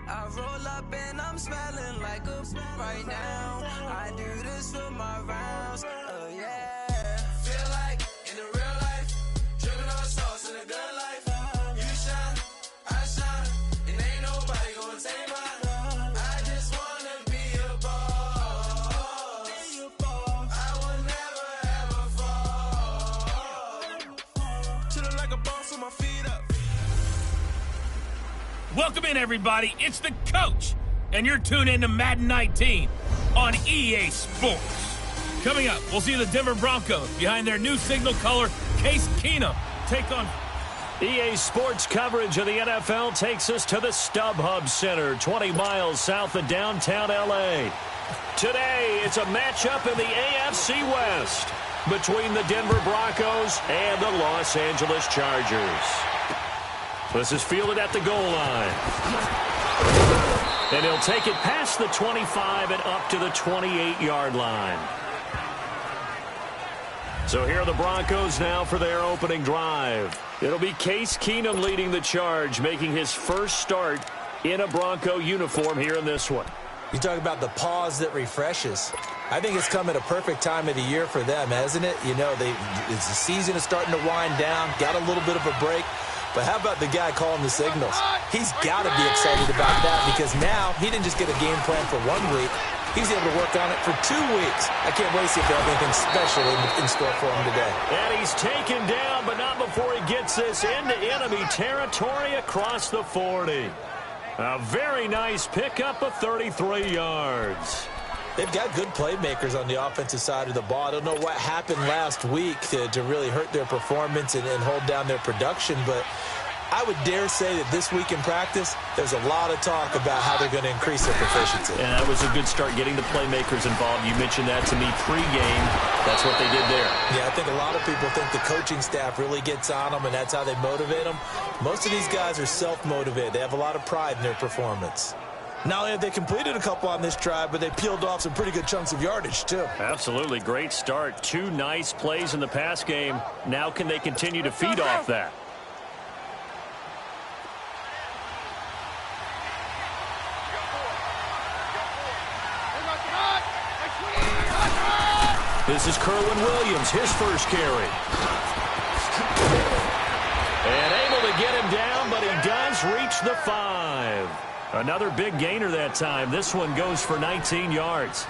I roll up and I'm smelling like a right now. I do this for my rounds. Oh yeah. Feel like in the real life, dripping on sauce in a good life. You shine, I shine, and ain't nobody gonna take mine. I just wanna be a boss. I will never ever fall. Chillin' like a boss with my feet up. Welcome in, everybody. It's the coach, and you're tuned in to Madden 19 on EA Sports. Coming up, we'll see the Denver Broncos behind their new signal caller, Case Keenum, take on... EA Sports coverage of the NFL takes us to the StubHub Center, 20 miles south of downtown L.A. Today, it's a matchup in the AFC West between the Denver Broncos and the Los Angeles Chargers. This is fielded at the goal line. And he'll take it past the 25 and up to the 28-yard line. So here are the Broncos now for their opening drive. It'll be Case Keenum leading the charge, making his first start in a Bronco uniform here in this one. You talk about the pause that refreshes. I think it's come at a perfect time of the year for them, hasn't it? You know, the season is starting to wind down, got a little bit of a break. But how about the guy calling the signals? He's got to be excited about that because now he didn't just get a game plan for 1 week. He's able to work on it for 2 weeks. I can't wait to see if they have anything special in store for him today. And he's taken down, but not before he gets this into enemy territory across the 40. A very nice pickup of 33 yards. They've got good playmakers on the offensive side of the ball. I don't know what happened last week to really hurt their performance and hold down their production, but I would dare say that this week in practice, there's a lot of talk about how they're going to increase their proficiency. And that was a good start getting the playmakers involved. You mentioned that to me pregame. That's what they did there. Yeah, I think a lot of people think the coaching staff really gets on them, and that's how they motivate them. Most of these guys are self-motivated. They have a lot of pride in their performance. Not only have they completed a couple on this drive, but they peeled off some pretty good chunks of yardage, too. Absolutely. Great start. 2 nice plays in the pass game. Now can they continue to feed off that? This is Kerwin Williams, his first carry. And able to get him down, but he does reach the 5. Another big gainer that time. This one goes for 19 yards.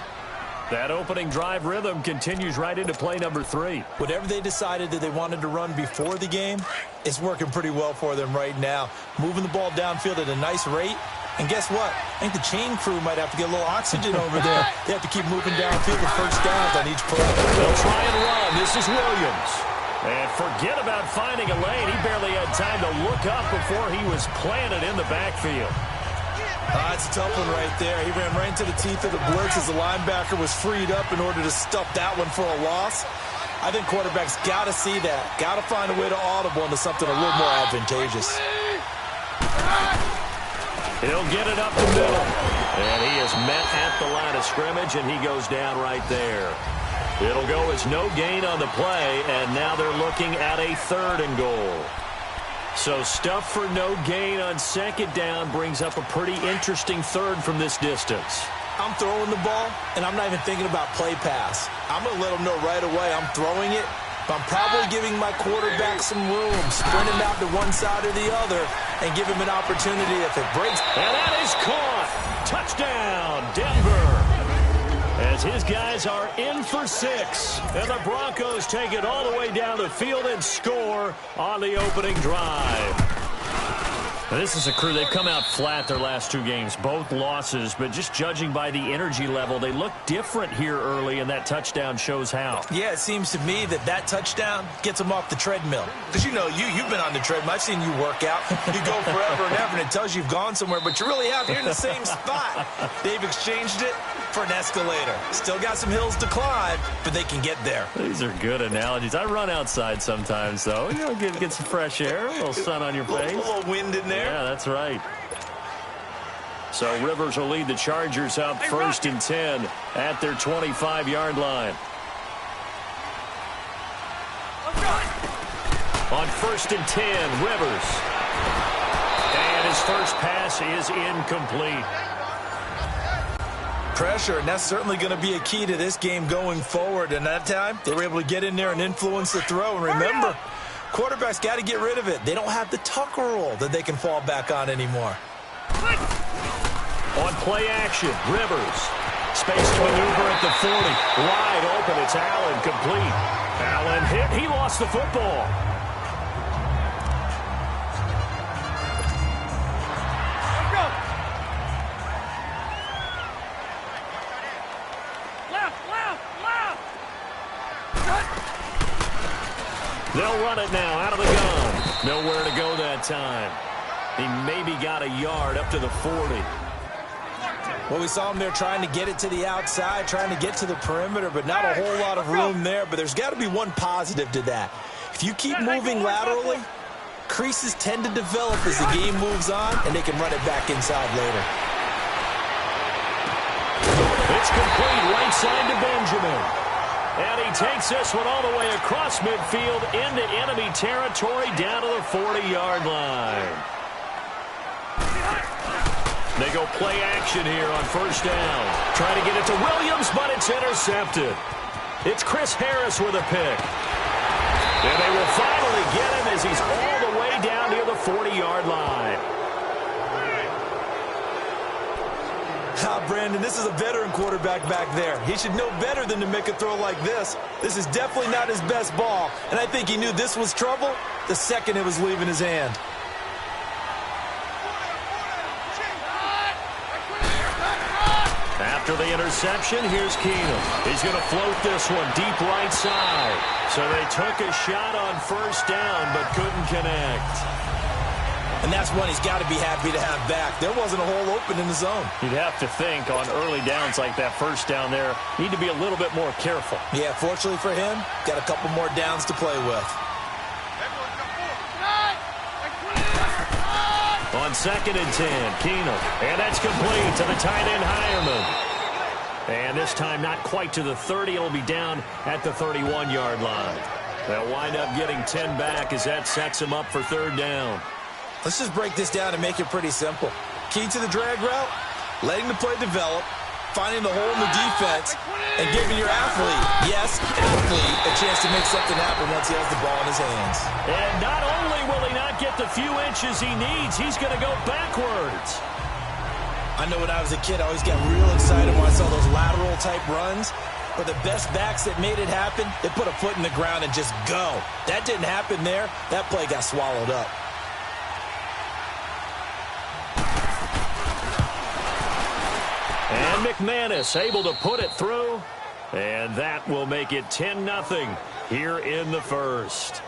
That opening drive rhythm continues right into play number 3. Whatever they decided that they wanted to run before the game, it's working pretty well for them right now. Moving the ball downfield at a nice rate. And guess what? I think the chain crew might have to get a little oxygen over there. They have to keep moving downfield with first downs on each play. They'll try and run. This is Williams. And forget about finding a lane. He barely had time to look up before he was planted in the backfield. It's a tough one right there. He ran right into the teeth of the blitz as the linebacker was freed up in order to stuff that one for a loss. I think quarterbacks got to see that. Got to find a way to audible into something a little more advantageous. He'll get it up the middle. And he is met at the line of scrimmage, and he goes down right there. It'll go as no gain on the play, and now they're looking at a 3rd and goal. So stuff for no gain on 2nd down brings up a pretty interesting 3rd from this distance. I'm throwing the ball, and I'm not even thinking about play pass. I'm going to let them know right away I'm throwing it, but I'm probably giving my quarterback some room, sprint him out to one side or the other, and give him an opportunity if it breaks. And that is caught. Touchdown, Denver. As his guys are in for 6. And the Broncos take it all the way down the field and score on the opening drive. Now, this is a crew. They've come out flat their last 2 games, both losses, but just judging by the energy level, they look different here early, and that touchdown shows how. Yeah, it seems to me that touchdown gets them off the treadmill. Because, you know, you've been on the treadmill. I've seen you work out. You go forever and ever, and it tells you you've gone somewhere, but you're really out here in the same spot. They've exchanged it for an escalator. Still got some hills to climb, but they can get there. These are good analogies. I run outside sometimes, though. You know, get some fresh air, a little sun on your face. A little wind in there. Yeah, that's right. So Rivers will lead the Chargers up 1st and 10 at their 25-yard line. On 1st and 10, Rivers. And his first pass is incomplete. Pressure, and that's certainly going to be a key to this game going forward. And that time, they were able to get in there and influence the throw. And remember, quarterbacks got to get rid of it. They don't have the tuck rule that they can fall back on anymore. On play action, Rivers. Space to maneuver at the 40. Wide open, it's Allen, complete. Allen hit, he lost the football. They'll run it now out of the gun. Nowhere to go that time. He maybe got a yard up to the 40. Well, we saw him there trying to get it to the outside, trying to get to the perimeter, but not a whole lot of room there. But there's got to be one positive to that. If you keep moving laterally, creases tend to develop as the game moves on, and they can run it back inside later. It's complete right side to Benjamin. And he takes this one all the way across midfield into enemy territory down to the 40-yard line. They go play action here on first down. Trying to get it to Williams, but it's intercepted. It's Chris Harris with a pick. And they will finally get him as he's all the way down near the 40-yard line. Brandon, this is a veteran quarterback back there. He should know better than to make a throw like this. This is definitely not his best ball, and I think he knew this was trouble the second it was leaving his hand. After the interception, here's Keenum. He's going to float this one deep right side. So they took a shot on first down, but couldn't connect. And that's one he's got to be happy to have back. There wasn't a hole open in the zone. You'd have to think on early downs like that first down there, need to be a little bit more careful. Yeah, fortunately for him, got a couple more downs to play with. On 2nd and 10, Keenum. And that's complete to the tight end, Hireman. And this time not quite to the 30. It'll be down at the 31-yard line. They'll wind up getting 10 back as that sets them up for third down. Let's just break this down and make it pretty simple. Key to the drag route, letting the play develop, finding the hole in the defense, and giving your athlete, yes, athlete, a chance to make something happen once he has the ball in his hands. And not only will he not get the few inches he needs, he's going to go backwards. I know when I was a kid, I always got real excited when I saw those lateral-type runs. But the best backs that made it happen, they put a foot in the ground and just go. That didn't happen there. That play got swallowed up. And McManus able to put it through. And that will make it 10-0 here in the first.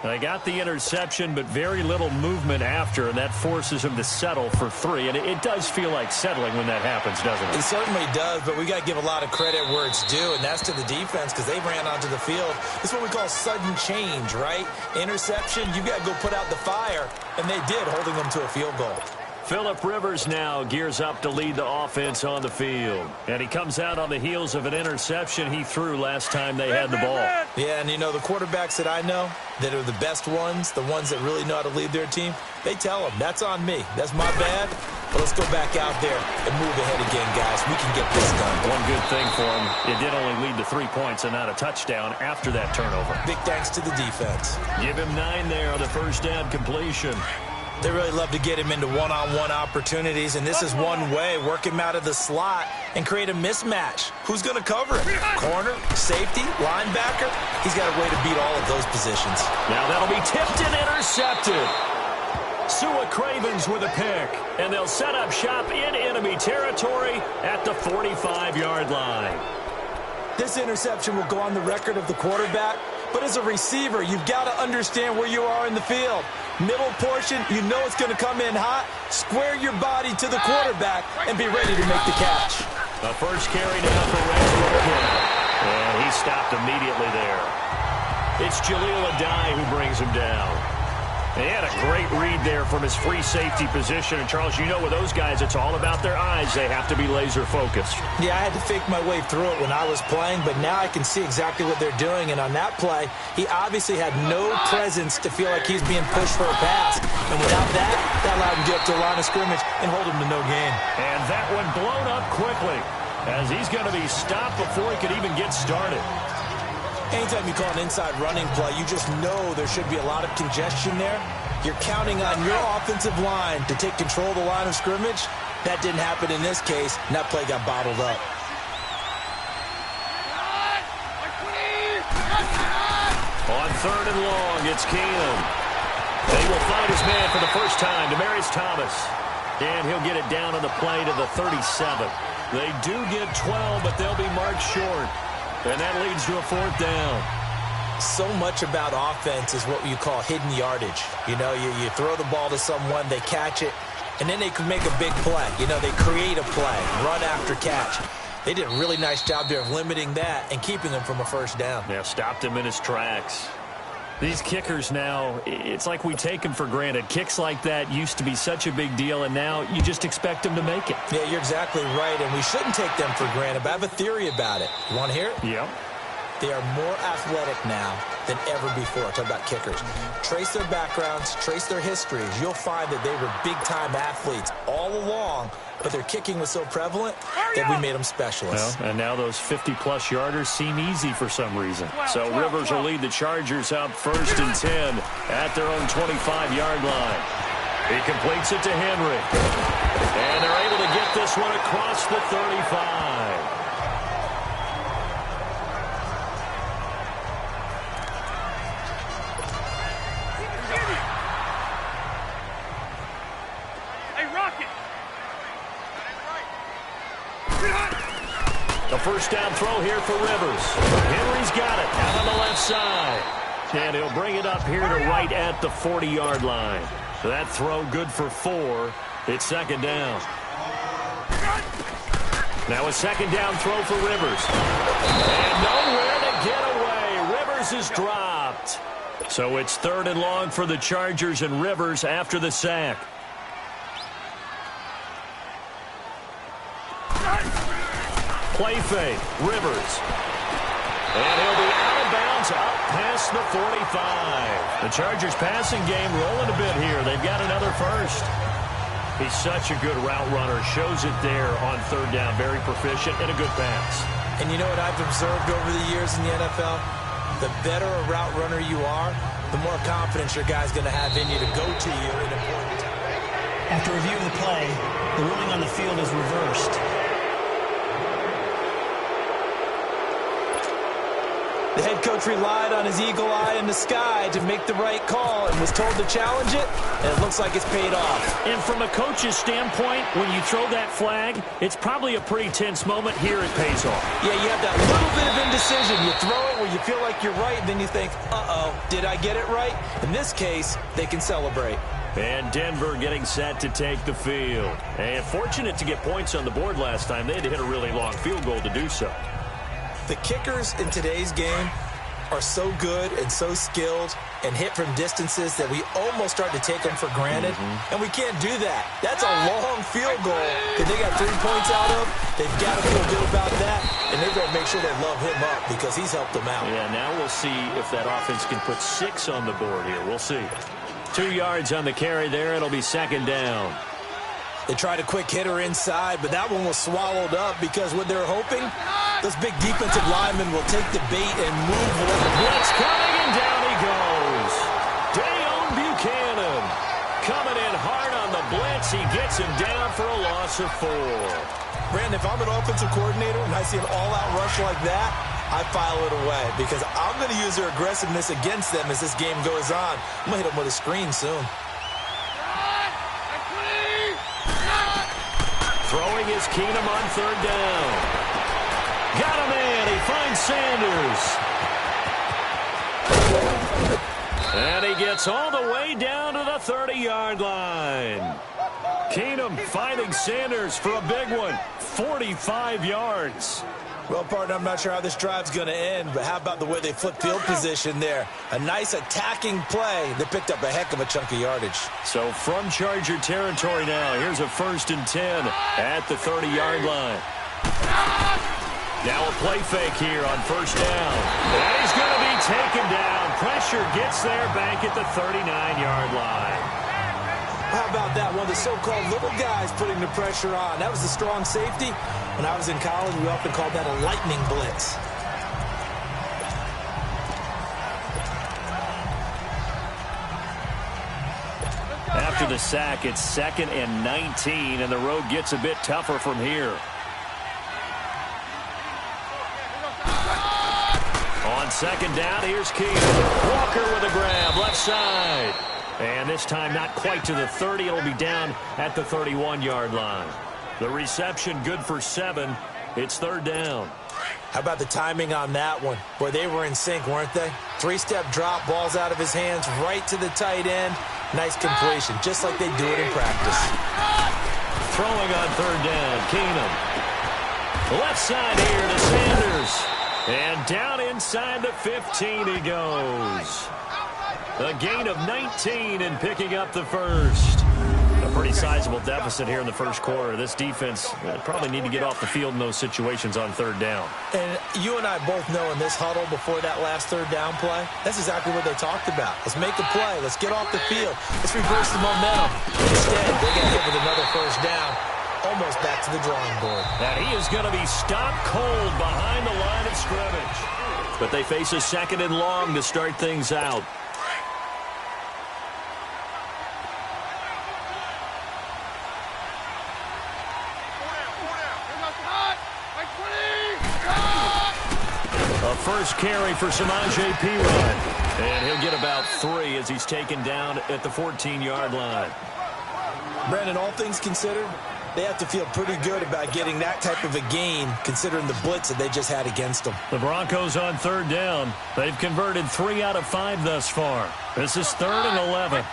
They got the interception, but very little movement after, and that forces him to settle for 3. And it does feel like settling when that happens, doesn't it? It certainly does, but we got to give a lot of credit where it's due, and that's to the defense because they ran onto the field. It's what we call sudden change, right? Interception, you got to go put out the fire, and they did, holding them to a field goal. Phillip Rivers now gears up to lead the offense on the field. And he comes out on the heels of an interception he threw last time they had the ball. Yeah, and you know, the quarterbacks that I know that are the best ones, the ones that really know how to lead their team, they tell them, that's on me. That's my bad. But let's go back out there and move ahead again, guys. We can get this done. One good thing for him, it did only lead to 3 points and not a touchdown after that turnover. Big thanks to the defense. Give him 9 there on the first down completion. They really love to get him into one-on-one opportunities, and this is one way. Work him out of the slot and create a mismatch. Who's going to cover it? Corner, safety, linebacker? He's got a way to beat all of those positions. Now that'll be tipped and intercepted. Sua Cravens with a pick, and they'll set up shop in enemy territory at the 45-yard line. This interception will go on the record of the quarterback, but as a receiver, you've got to understand where you are in the field. Middle portion, you know it's going to come in hot. Square your body to the quarterback and be ready to make the catch. The first carry now for Redskins. And he stopped immediately there. It's Jaleel Adai who brings him down. He had a great read there from his free safety position. And, Charles, you know with those guys, it's all about their eyes. They have to be laser-focused. Yeah, I had to fake my way through it when I was playing, but now I can see exactly what they're doing. And on that play, he obviously had no presence to feel like he's being pushed for a pass. And without that allowed him to get up to the line of scrimmage and hold him to no gain. And that one blown up quickly as he's going to be stopped before he could even get started. Anytime you call an inside running play, you just know there should be a lot of congestion there. You're counting on your offensive line to take control of the line of scrimmage. That didn't happen in this case, and that play got bottled up. On 3rd and long, it's Keenum. They will find his man for the first time, Demaryius Thomas. And he'll get it down on the play to the 37. They do get 12, but they'll be marked short. And that leads to a 4th down. So much about offense is what you call hidden yardage. You know, you throw the ball to someone, they catch it, and then they can make a big play. You know, they create a play, run after catch. They did a really nice job there of limiting that and keeping him from a first down. Yeah, stopped him in his tracks. These kickers now, it's like we take them for granted. Kicks like that used to be such a big deal, and now you just expect them to make it. Yeah, you're exactly right, and we shouldn't take them for granted, but I have a theory about it. You want to hear it? Yep. They are more athletic now than ever before. Talk about kickers. Trace their backgrounds, trace their histories. You'll find that they were big-time athletes all along, but their kicking was so prevalent that we made them specialists. Well, and now those 50-plus yarders seem easy for some reason. So Rivers will lead the Chargers out 1st and 10 at their own 25-yard line. He completes it to Henry. And they're able to get this one across the 35. A first down throw here for Rivers. Henry's got it out on the left side. And he'll bring it up here to right at the 40-yard line. So that throw good for 4. It's 2nd down. Now a 2nd down throw for Rivers. And nowhere to get away. Rivers is dropped. So it's 3rd and long for the Chargers and Rivers after the sack. Play fake, Rivers. And he'll be out of bounds up past the 45. The Chargers passing game rolling a bit here. They've got another first. He's such a good route runner. Shows it there on 3rd down. Very proficient and a good pass. And you know what I've observed over the years in the NFL? The better a route runner you are, the more confidence your guy's going to have in you to go to you at important time. After review of the play, the ruling on the field is reversed. The head coach relied on his eagle eye in the sky to make the right call and was told to challenge it, and it looks like it's paid off. And from a coach's standpoint, when you throw that flag, it's probably a pretty tense moment. Here it pays off. Yeah, you have that little bit of indecision. You throw it where you feel like you're right, and then you think, uh-oh, did I get it right? In this case, they can celebrate. And Denver getting set to take the field. And fortunate to get points on the board last time. They had to hit a really long field goal to do so. The kickers in today's game are so good and so skilled and hit from distances that we almost start to take them for granted. And we can't do that. That's a long field goal that they got 3 points out of. They've got to feel good about that, and they've got to make sure they love him up because he's helped them out. Yeah, now we'll see if that offense can put 6 on the board here. We'll see. 2 yards on the carry there. It'll be 2nd down. They tried a quick hitter inside, but that one was swallowed up because what they're hoping, those big defensive linemen will take the bait and move with the blitz coming, and down he goes. Dayon Buchanan coming in hard on the blitz. He gets him down for a loss of 4. Brandon, if I'm an offensive coordinator and I see an all-out rush like that, I file it away because I'm going to use their aggressiveness against them as this game goes on. I'm going to hit them with a screen soon. Throwing is Keenum on 3rd down. Got him in. He finds Sanders. And he gets all the way down to the 30-yard line. Keenum finding Sanders for a big one. 45 yards. Well, partner, I'm not sure how this drive's going to end, but how about the way they flip field position there? A nice attacking play that picked up a heck of a chunk of yardage. So from Charger territory now, here's a 1st and 10 at the 30-yard line. Now a play fake here on 1st down. And he's going to be taken down. Pressure gets there back at the 39-yard line. How about that? One of the so-called little guys putting the pressure on. That was the strong safety. When I was in college, we often called that a lightning blitz. After the sack, it's 2nd and 19, and the road gets a bit tougher from here. On 2nd down, here's Keenum. Walker with a grab, left side. And this time not quite to the 30. It'll be down at the 31-yard line. The reception good for 7. It's 3rd down. How about the timing on that one? Boy, they were in sync, weren't they? 3-step drop, balls out of his hands, right to the tight end. Nice completion, just like they do it in practice. Throwing on 3rd down, Keenum. Left side here to Sanders. And down inside the 15 he goes. A gain of 19 and picking up the first. A pretty sizable deficit here in the first quarter. This defense probably need to get off the field in those situations on 3rd down. And you and I both know in this huddle before that last 3rd down play, that's exactly what they talked about. Let's make a play. Let's get off the field. Let's reverse the momentum. Instead, they get hit with another 1st down. Almost back to the drawing board. And he is going to be stopped cold behind the line of scrimmage. But they face a 2nd and long to start things out. A first carry for Samaje Perine. And he'll get about 3 as he's taken down at the 14-yard line. Brandon, all things considered, they have to feel pretty good about getting that type of a gain, considering the blitz that they just had against them. The Broncos on 3rd down. They've converted 3 out of 5 thus far. This is 3rd and 11.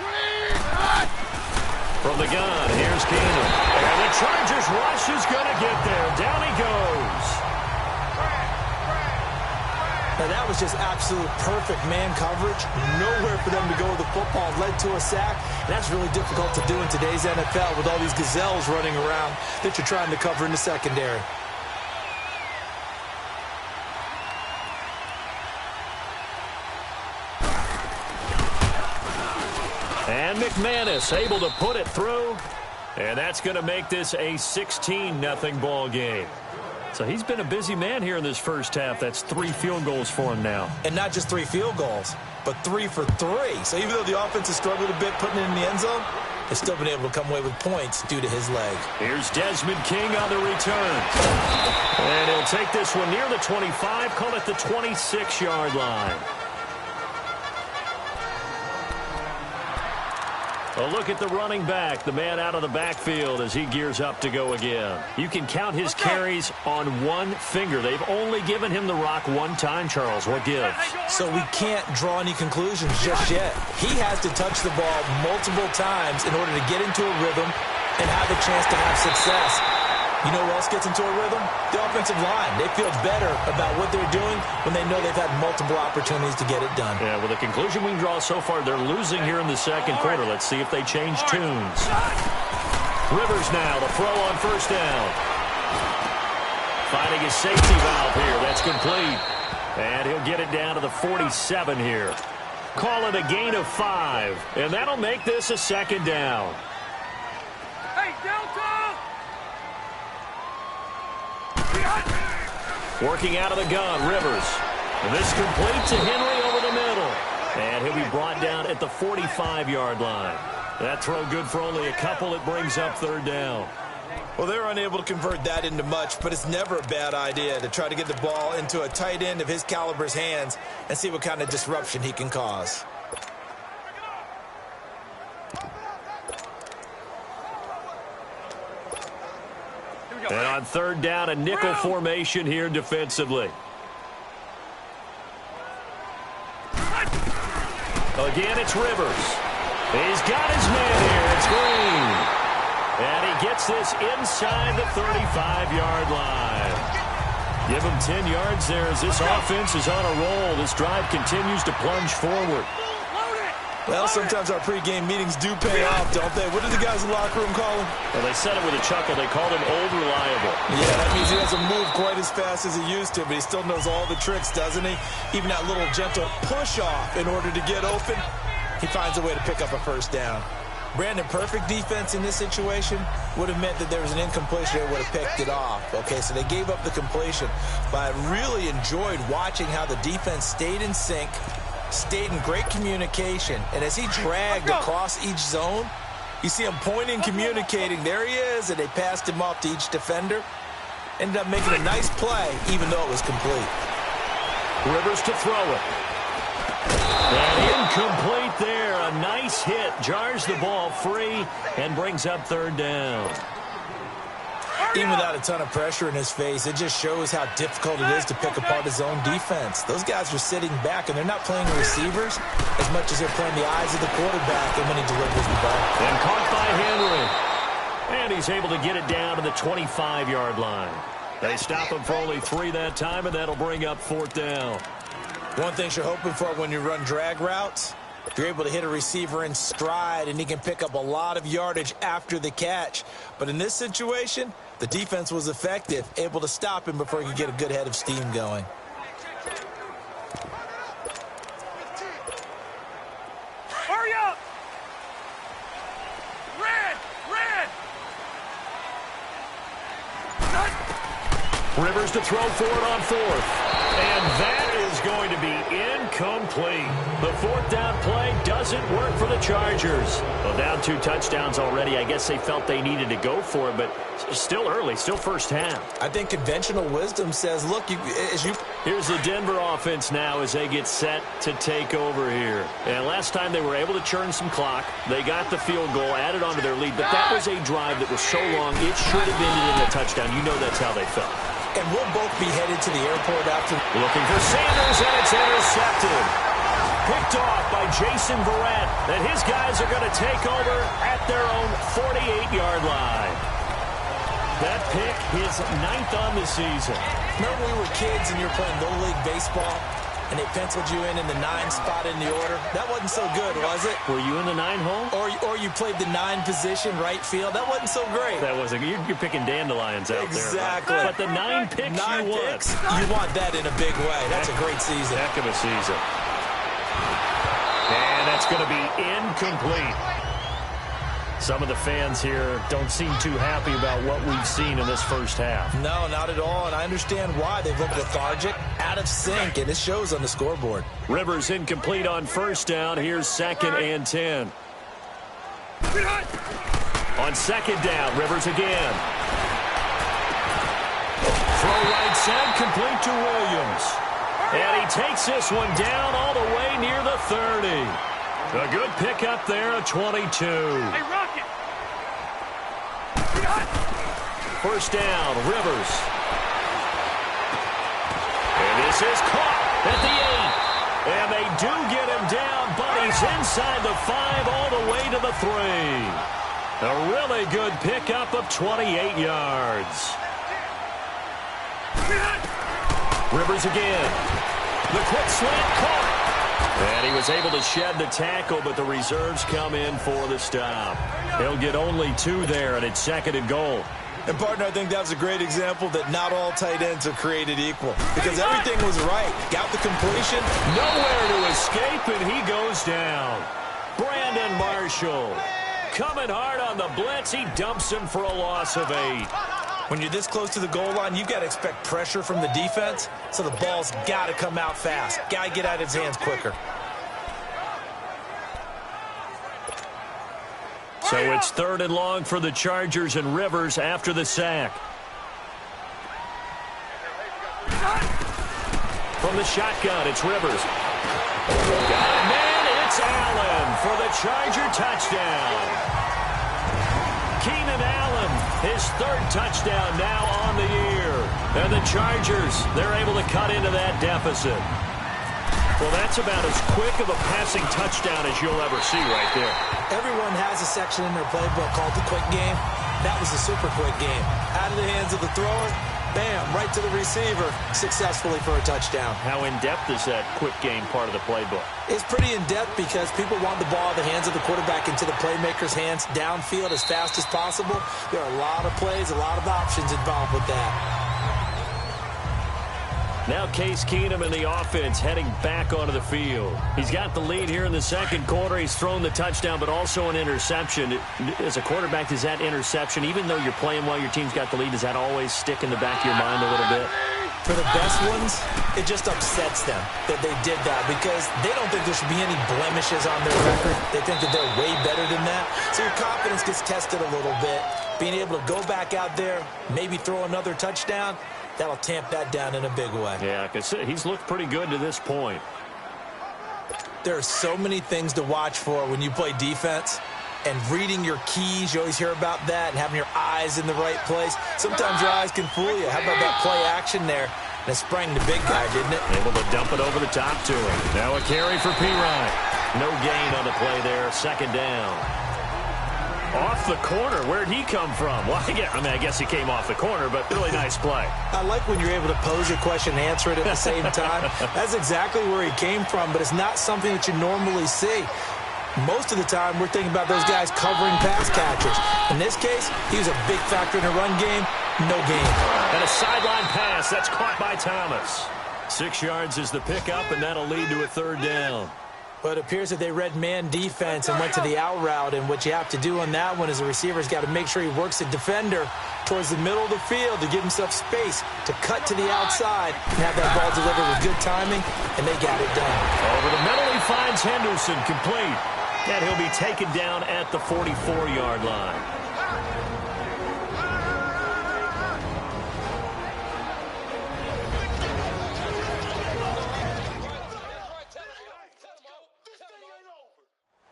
From the gun, here's Keenum. And the Chargers rush is going to get there. Down he goes. Now, that was just absolute perfect man coverage. Nowhere for them to go with the football. Led to a sack. And that's really difficult to do in today's NFL with all these gazelles running around that you're trying to cover in the secondary. And McManus able to put it through. And that's going to make this a 16-0 ball game. So he's been a busy man here in this first half. That's 3 field goals for him now. And not just 3 field goals, but 3 for 3. So even though the offense has struggled a bit putting it in the end zone, they've still been able to come away with points due to his leg. Here's Desmond King on the return. And he'll take this one near the 25, call it the 26-yard line. A look at the running back, the man out of the backfield as he gears up to go again. You can count his carries on 1 finger. They've only given him the rock 1 time, Charles. What gives? So we can't draw any conclusions just yet. He has to touch the ball multiple times in order to get into a rhythm and have a chance to have success. You know who else gets into a rhythm? The offensive line. They feel better about what they're doing when they know they've had multiple opportunities to get it done. Yeah, well, the conclusion we can draw so far, they're losing here in the second quarter. Let's see if they change tunes. Rivers now, the throw on 1st down. Finding his safety valve here. That's complete. And he'll get it down to the 47 here. Call it a gain of 5. And that'll make this a 2nd down. Hey, Delta! Working out of the gun, Rivers. And this complete to Henry over the middle. And he'll be brought down at the 45-yard line. That throw good for only a couple. It brings up 3rd down. Well, they're unable to convert that into much, but it's never a bad idea to try to get the ball into a tight end of his caliber's hands and see what kind of disruption he can cause. And on 3rd down, a nickel formation here defensively. Again, it's Rivers. He's got his man here. It's Green. And he gets this inside the 35-yard line. Give him 10 yards there as this offense is on a roll. This drive continues to plunge forward. Well, sometimes our pregame meetings do pay off, don't they? What did the guys in the locker room call him? Well, they said it with a chuckle. They called him Old Reliable. Yeah, that means he doesn't move quite as fast as he used to, but he still knows all the tricks, doesn't he? Even that little gentle push-off in order to get open, he finds a way to pick up a first down. Brandon, perfect defense in this situation would have meant that there was an incompletion. They would have picked it off. Okay, so they gave up the completion. But I really enjoyed watching how the defense stayed in sync, stayed in great communication. And as he dragged across each zone, you see him pointing, communicating. There he is, and they passed him off to each defender. Ended up making a nice play, even though it was complete. Rivers to throw it. And incomplete there. A nice hit. Jars the ball free and brings up third down. Even without a ton of pressure in his face, it just shows how difficult it is to pick apart his own defense. Those guys are sitting back, and they're not playing receivers as much as they're playing the eyes of the quarterback and when he delivers the ball. And caught by Henry. And he's able to get it down to the 25-yard line. They stop him for only 3 that time, and that'll bring up fourth down. One thing you're hoping for when you run drag routes, if you're able to hit a receiver in stride and he can pick up a lot of yardage after the catch. But in this situation, the defense was effective, able to stop him before he could get a good head of steam going. Hurry up! Red! Rivers to throw for it on fourth. And that is going to be incomplete. The fourth down play doesn't work for the Chargers. Well, down 2 touchdowns already. I guess they felt they needed to go for it, but still early, still first half. I think conventional wisdom says, look, Here's the Denver offense now as they get set to take over here. And last time they were able to churn some clock. They got the field goal, added on to their lead, but that was a drive that was so long, it should have ended in a touchdown. You know that's how they felt. And we'll both be headed to the airport after. Looking for Sanders, and it's intercepted. Picked off by Jason Verrett. And his guys are going to take over at their own 48-yard line. That pick, his 9th on the season. Remember we were kids and you were playing Little League Baseball, and they penciled you in the 9 spot in the order? That wasn't so good, was it? Were you in the 9 hole? Or you played the 9 position, right field? That wasn't so great. That wasn't. You're picking dandelions out exactly. there. Right? But the 9 picks 9 you picks, want. you want that in a big way. That's a great season. Heck of a season. And that's going to be incomplete. Some of the fans here don't seem too happy about what we've seen in this first half. No, not at all, and I understand why. They've looked lethargic, out of sync, and it shows on the scoreboard. Rivers incomplete on first down. Here's 2nd and 10. On 2nd down, Rivers again. Throw right side, complete to Williams. And he takes this one down all the way near the 30. A good pickup there at 22. Hey, Rocket! First down, Rivers. And this is caught at the 8. And they do get him down, but he's inside the 5 all the way to the 3. A really good pickup of 28 yards. Rivers again. The quick slant caught. And he was able to shed the tackle, but the reserves come in for the stop. He'll get only 2 there, and it's 2nd and goal. And, partner, I think that was a great example that not all tight ends are created equal. Because everything was right. Got the completion. Nowhere to escape, and he goes down. Brandon Marshall coming hard on the blitz. He dumps him for a loss of 8. When you're this close to the goal line, you've got to expect pressure from the defense, so the ball's got to come out fast. Got to get out of his hands quicker. So it's 3rd and long for the Chargers, and Rivers after the sack. From the shotgun, it's Rivers. Got a man, it's Allen for the Charger touchdown. Keenan Allen, his 3rd touchdown now on the year. And the Chargers, they're able to cut into that deficit. Well, that's about as quick of a passing touchdown as you'll ever see right there. Everyone has a section in their playbook called the quick game. That was a super quick game. Out of the hands of the thrower, Bam, right to the receiver, successfully for a touchdown. How in-depth is that quick game part of the playbook? It's pretty in-depth because people want the ball in the hands of the quarterback into the playmaker's hands downfield as fast as possible. There are a lot of plays, a lot of options involved with that. Now Case Keenum in the offense heading back onto the field. He's got the lead here in the second quarter. He's thrown the touchdown, but also an interception. As a quarterback, does that interception, even though you're playing while your team's got the lead, does that always stick in the back of your mind a little bit? For the best ones, it just upsets them that they did that because they don't think there should be any blemishes on their record. They think that they're way better than that. So your confidence gets tested a little bit. Being able to go back out there, maybe throw another touchdown, that'll tamp that down in a big way. Yeah, because he's looked pretty good to this point. There are so many things to watch for when you play defense. And reading your keys, you always hear about that, and having your eyes in the right place. Sometimes your eyes can fool you. How about that play action there? And it sprang the big guy, didn't it? Able to dump it over the top to him. Now a carry for P-Ryan. No gain on the play there. Second down. Off the corner. Where'd he come from? Well, I guess he came off the corner, but really nice play. I like when you're able to pose a question and answer it at the same time. That's exactly where he came from, but it's not something that you normally see. Most of the time, we're thinking about those guys covering pass catchers. In this case, he was a big factor in the run game. No gain. And a sideline pass. That's caught by Thomas. 6 yards is the pickup, and that'll lead to a third down. But it appears that they read man defense and went to the out route. And what you have to do on that one is the receiver's got to make sure he works the defender towards the middle of the field to give himself space to cut to the outside and have that ball delivered with good timing, and they got it done. Over the middle, he finds Henderson complete. And he'll be taken down at the 44-yard line.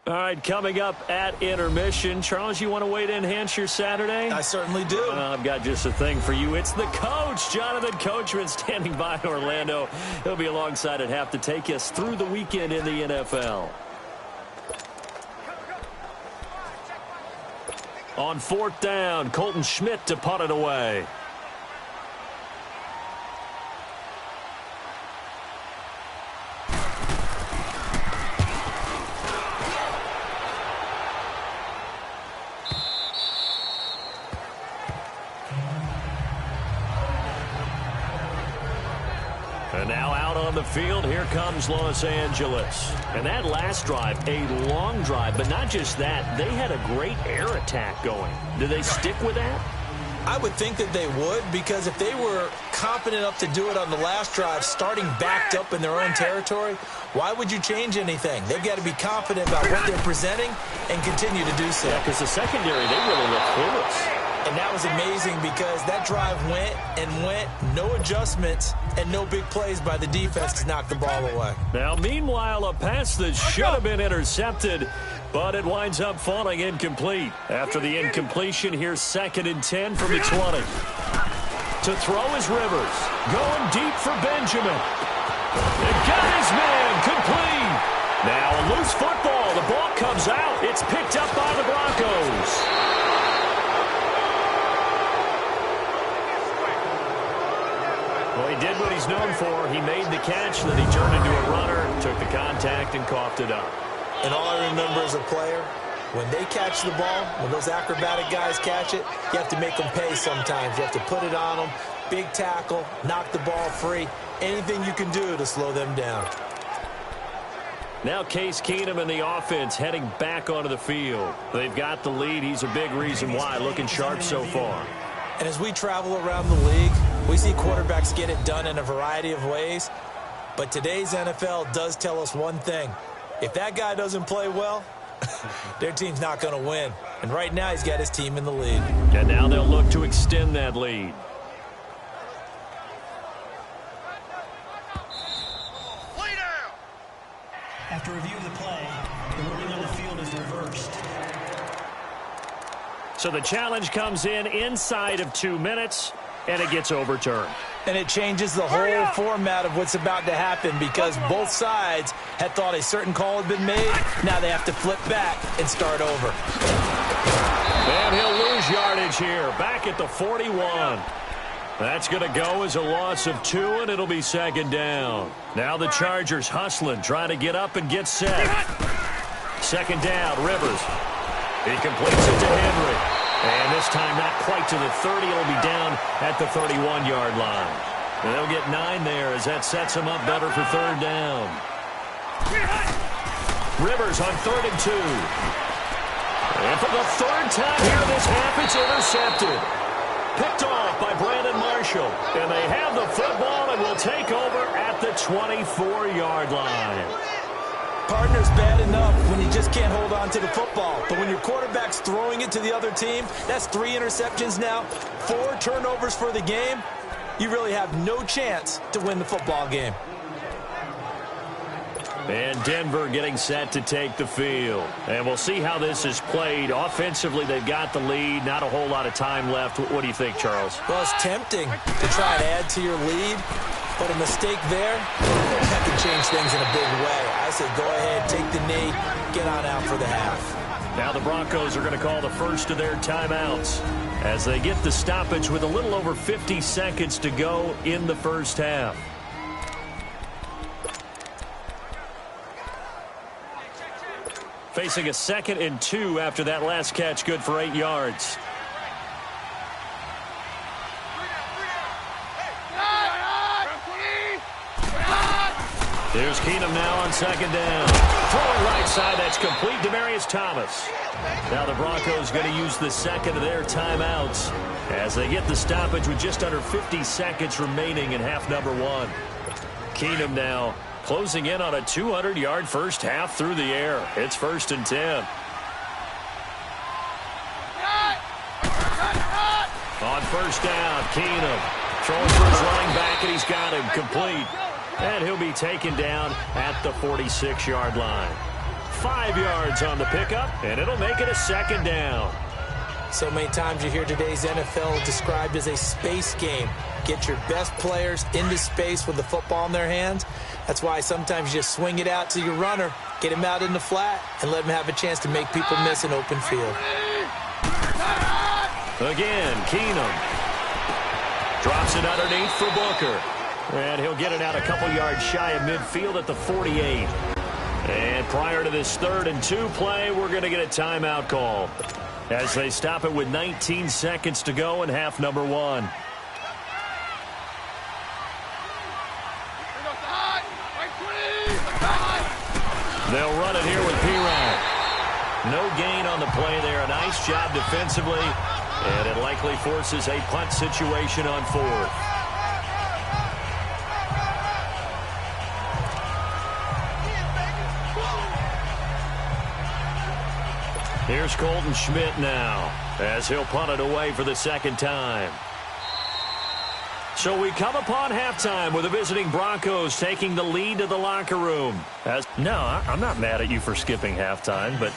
All right, coming up at intermission. Charles, you want to wait to enhance your Saturday? I certainly do. I've got just a thing for you. It's the coach, Jonathan Coachman, standing by in Orlando. He'll be alongside at half to take us through the weekend in the NFL. On fourth down, Colton Schmidt to punt it away. And now out on the field, here comes Los Angeles. And that last drive, a long drive, but not just that, they had a great air attack going. Do they stick with that? I would think that they would, because if they were confident enough to do it on the last drive, starting backed up in their own territory, why would you change anything? They've got to be confident about what they're presenting and continue to do so. Yeah, because the secondary, they really look clueless. And that was amazing because that drive went and went, no adjustments, and no big plays by the defense to knock the ball away. Now, meanwhile, a pass that should have been intercepted, but it winds up falling incomplete. After the incompletion, here's 2nd and 10 from the 20. To throw is Rivers. Going deep for Benjamin. And got his man complete. Now a loose football. The ball comes out. It's picked up by the Broncos. Well, he did what he's known for. He made the catch, then he turned into a runner, took the contact, and coughed it up. And all I remember as a player, when they catch the ball, when those acrobatic guys catch it, you have to make them pay sometimes. You have to put it on them, big tackle, knock the ball free, anything you can do to slow them down. Now Case Keenum and the offense heading back onto the field. They've got the lead. He's a big reason why, looking sharp so far. And as we travel around the league, we see quarterbacks get it done in a variety of ways. But today's NFL does tell us one thing. If that guy doesn't play well, their team's not going to win. And right now, he's got his team in the lead. And now they'll look to extend that lead. After review of the play, the ruling on the field is reversed. So the challenge comes in inside of 2 minutes, and it gets overturned. And it changes the whole format of what's about to happen because both sides had thought a certain call had been made. Now they have to flip back and start over. And he'll lose yardage here, back at the 41. That's going to go as a loss of 2, and it'll be second down. Now the Chargers hustling, trying to get up and get set. Second down, Rivers. He completes it to Henry. And this time not quite to the 30. It'll be down at the 31-yard line. And they'll get 9 there as that sets them up better for third down. Rivers on 3rd and 2. And for the third time here this half, it's intercepted. Picked off by Brandon Marshall. And they have the football and will take over at the 24-yard line. Partner's bad enough when you just can't hold on to the football. But when your quarterback's throwing it to the other team, that's 3 interceptions now, 4 turnovers for the game. You really have no chance to win the football game. And Denver getting set to take the field. And we'll see how this is played. Offensively, they've got the lead. Not a whole lot of time left. What do you think, Charles? Well, it's tempting to try and add to your lead. But a mistake there, that can change things in a big way. I say go ahead, take the knee, get on out for the half. Now the Broncos are going to call the first of their timeouts as they get the stoppage with a little over 50 seconds to go in the first half. Facing a 2nd and 2 after that last catch, good for 8 yards. Here's Keenum now on 2nd down. Throwing right side, that's complete. Demaryius Thomas. Now the Broncos going to use the second of their timeouts as they get the stoppage with just under 50 seconds remaining in half number 1. Keenum now closing in on a 200-yard first half through the air. It's 1st and 10. On first down, Keenum throwing for his running back, and he's got him complete. And he'll be taken down at the 46-yard line. 5 yards on the pickup, and it'll make it a 2nd down. So many times you hear today's NFL described as a space game. Get your best players into space with the football in their hands. That's why sometimes you just swing it out to your runner, get him out in the flat, and let him have a chance to make people miss an open field. Again, Keenum drops it underneath for Booker. And he'll get it out a couple yards shy of midfield at the 48. And prior to this 3rd and 2 play, we're going to get a timeout call as they stop it with 19 seconds to go in half number 1. They'll run it here with P-Ryan. No gain on the play there. A nice job defensively. And it likely forces a punt situation on 4th. Here's Colton Schmidt now as he'll punt it away for the 2nd time. So we come upon halftime with the visiting Broncos taking the lead to the locker room. No, I'm not mad at you for skipping halftime, but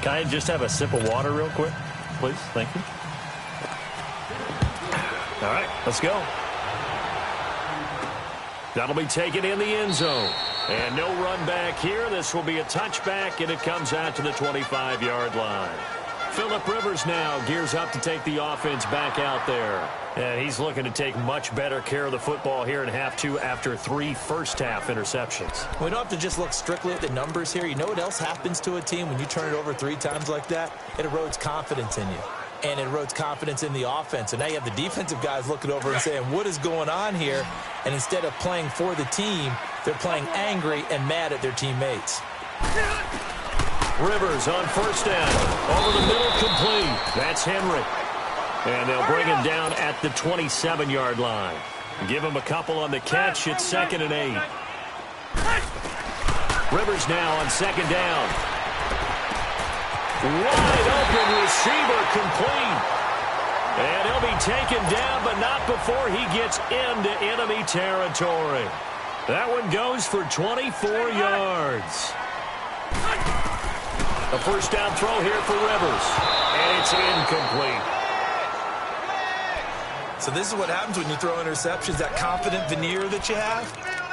can I just have a sip of water real quick, please? Thank you. All right, let's go. That'll be taken in the end zone. And no run back here. This will be a touchback, and it comes out to the 25-yard line. Phillip Rivers now gears up to take the offense back out there. And he's looking to take much better care of the football here in half 2 after 3 first-half interceptions. We don't have to just look strictly at the numbers here. You know what else happens to a team when you turn it over 3 times like that? It erodes confidence in you. And it erodes confidence in the offense. And now you have the defensive guys looking over and saying, what is going on here? And instead of playing for the team, they're playing angry and mad at their teammates. Rivers on first down. Over the middle, complete. That's Henry. And they'll bring him down at the 27-yard line. Give him a couple on the catch. It's 2nd and 8. Rivers now on 2nd down. Wide open receiver, complete. And he'll be taken down, but not before he gets into enemy territory. That one goes for 24 yards. A first down throw here for Rivers. And it's incomplete. So this is what happens when you throw interceptions. That confident veneer that you have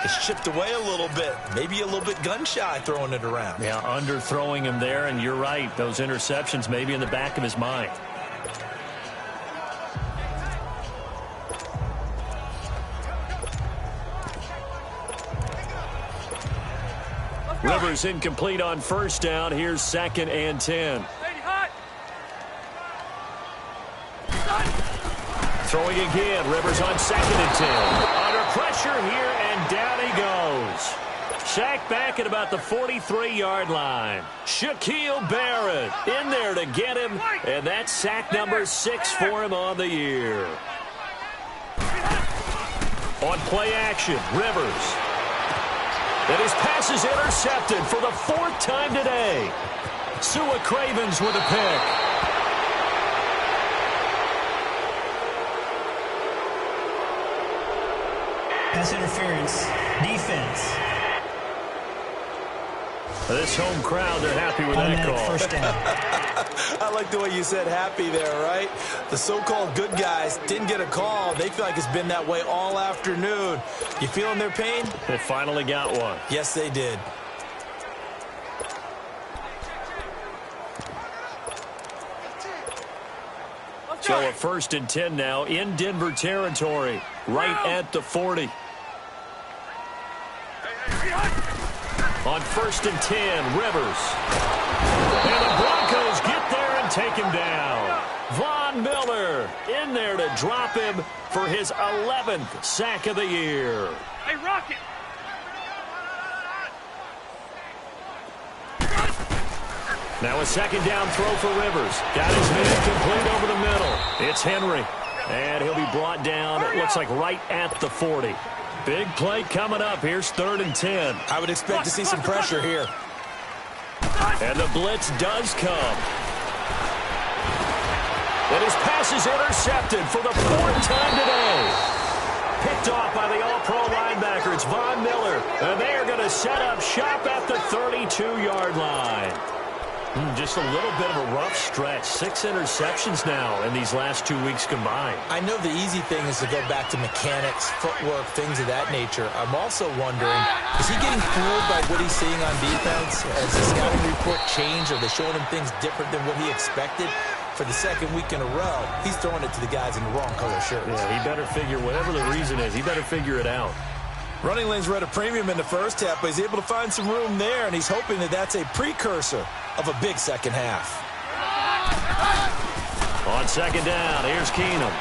is chipped away a little bit. Maybe a little bit gun-shy throwing it around. Yeah, underthrowing him there, and you're right. Those interceptions may be in the back of his mind. Rivers incomplete on first down. Here's 2nd and 10. Throwing again. Rivers on 2nd and 10. Under pressure here, and down he goes. Sacked back at about the 43-yard line. Shaquille Barrett in there to get him, and that's sack number 6 for him on the year. On play action, Rivers. And his pass is intercepted for the 4th time today. Sua Cravens with a pick. Pass interference. Defense. This home crowd, they're happy with that call. First down. I like the way you said happy there, right? The so-called good guys didn't get a call. They feel like it's been that way all afternoon. You feeling their pain? They finally got one. Yes, they did. So a 1st and 10 now in Denver territory, right at the 40. On 1st and 10, Rivers. And the Broncos get there and take him down. Von Miller in there to drop him for his 11th sack of the year. Hey, Rocket! Now a 2nd down throw for Rivers. Got his man complete over the middle. It's Henry. And he'll be brought down, it looks like right at the 40. Big play coming up. Here's 3rd and 10. I would expect to see some pressure here. And the blitz does come. And his pass is intercepted for the 4th time today. Picked off by the all-pro linebacker. It's Von Miller. And they are going to set up shop at the 32-yard line. Just a little bit of a rough stretch. 6 interceptions now in these last 2 weeks combined. I know the easy thing is to go back to mechanics, footwork, things of that nature. I'm also wondering, is he getting fooled by what he's seeing on defense? Has the scouting report changed? Are they showing him things different than what he expected? For the 2nd week in a row, he's throwing it to the guys in the wrong color shirts. Yeah, he better figure, whatever the reason is, he better figure it out. Running lanes were at a premium in the first half, but he's able to find some room there, and he's hoping that that's a precursor of a big second half. On 2nd down, here's Keenum.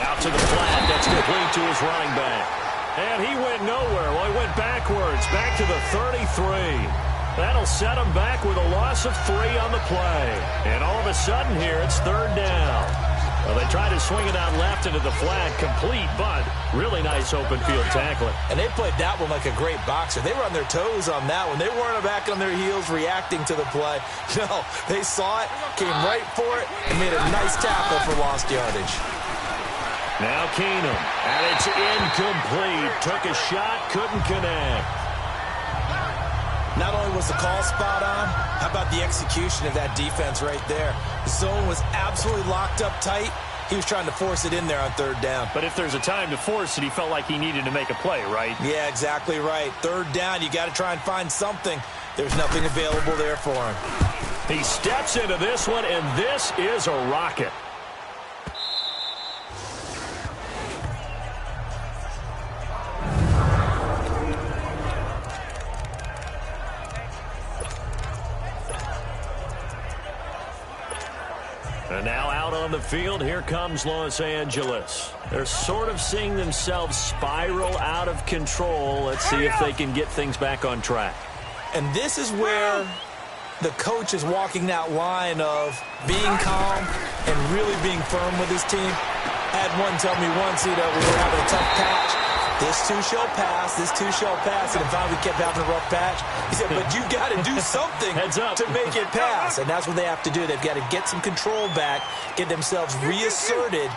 Out to the flat, that's complete to his running back. And he went nowhere. Well, he went backwards, back to the 33. That'll set him back with a loss of 3 on the play. And all of a sudden here, it's 3rd down. Well, they tried to swing it out left into the flat, complete, but really nice open field tackling. And they played that one like a great boxer. They were on their toes on that one. They weren't back on their heels reacting to the play. No, they saw it, came right for it, and made a nice tackle for lost yardage. Now Keenum, and it's incomplete. Took a shot, couldn't connect. Not only was the call spot on, how about the execution of that defense right there? The zone was absolutely locked up tight. He was trying to force it in there on 3rd down. But if there's a time to force it, he felt like he needed to make a play, right? Yeah, exactly right. 3rd down, you got to try and find something. There's nothing available there for him. He steps into this one, and this is a rocket. And now out on the field, here comes Los Angeles. They're sort of seeing themselves spiral out of control. Let's see if they can get things back on track. And this is where the coach is walking that line of being calm and really being firm with his team. I had one tell me once, we were having a tough patch. This too shall pass, this too shall pass. And finally we kept having a rough patch. He said, but you got to do something to make it pass. And that's what they have to do. They've got to get some control back, get themselves reasserted,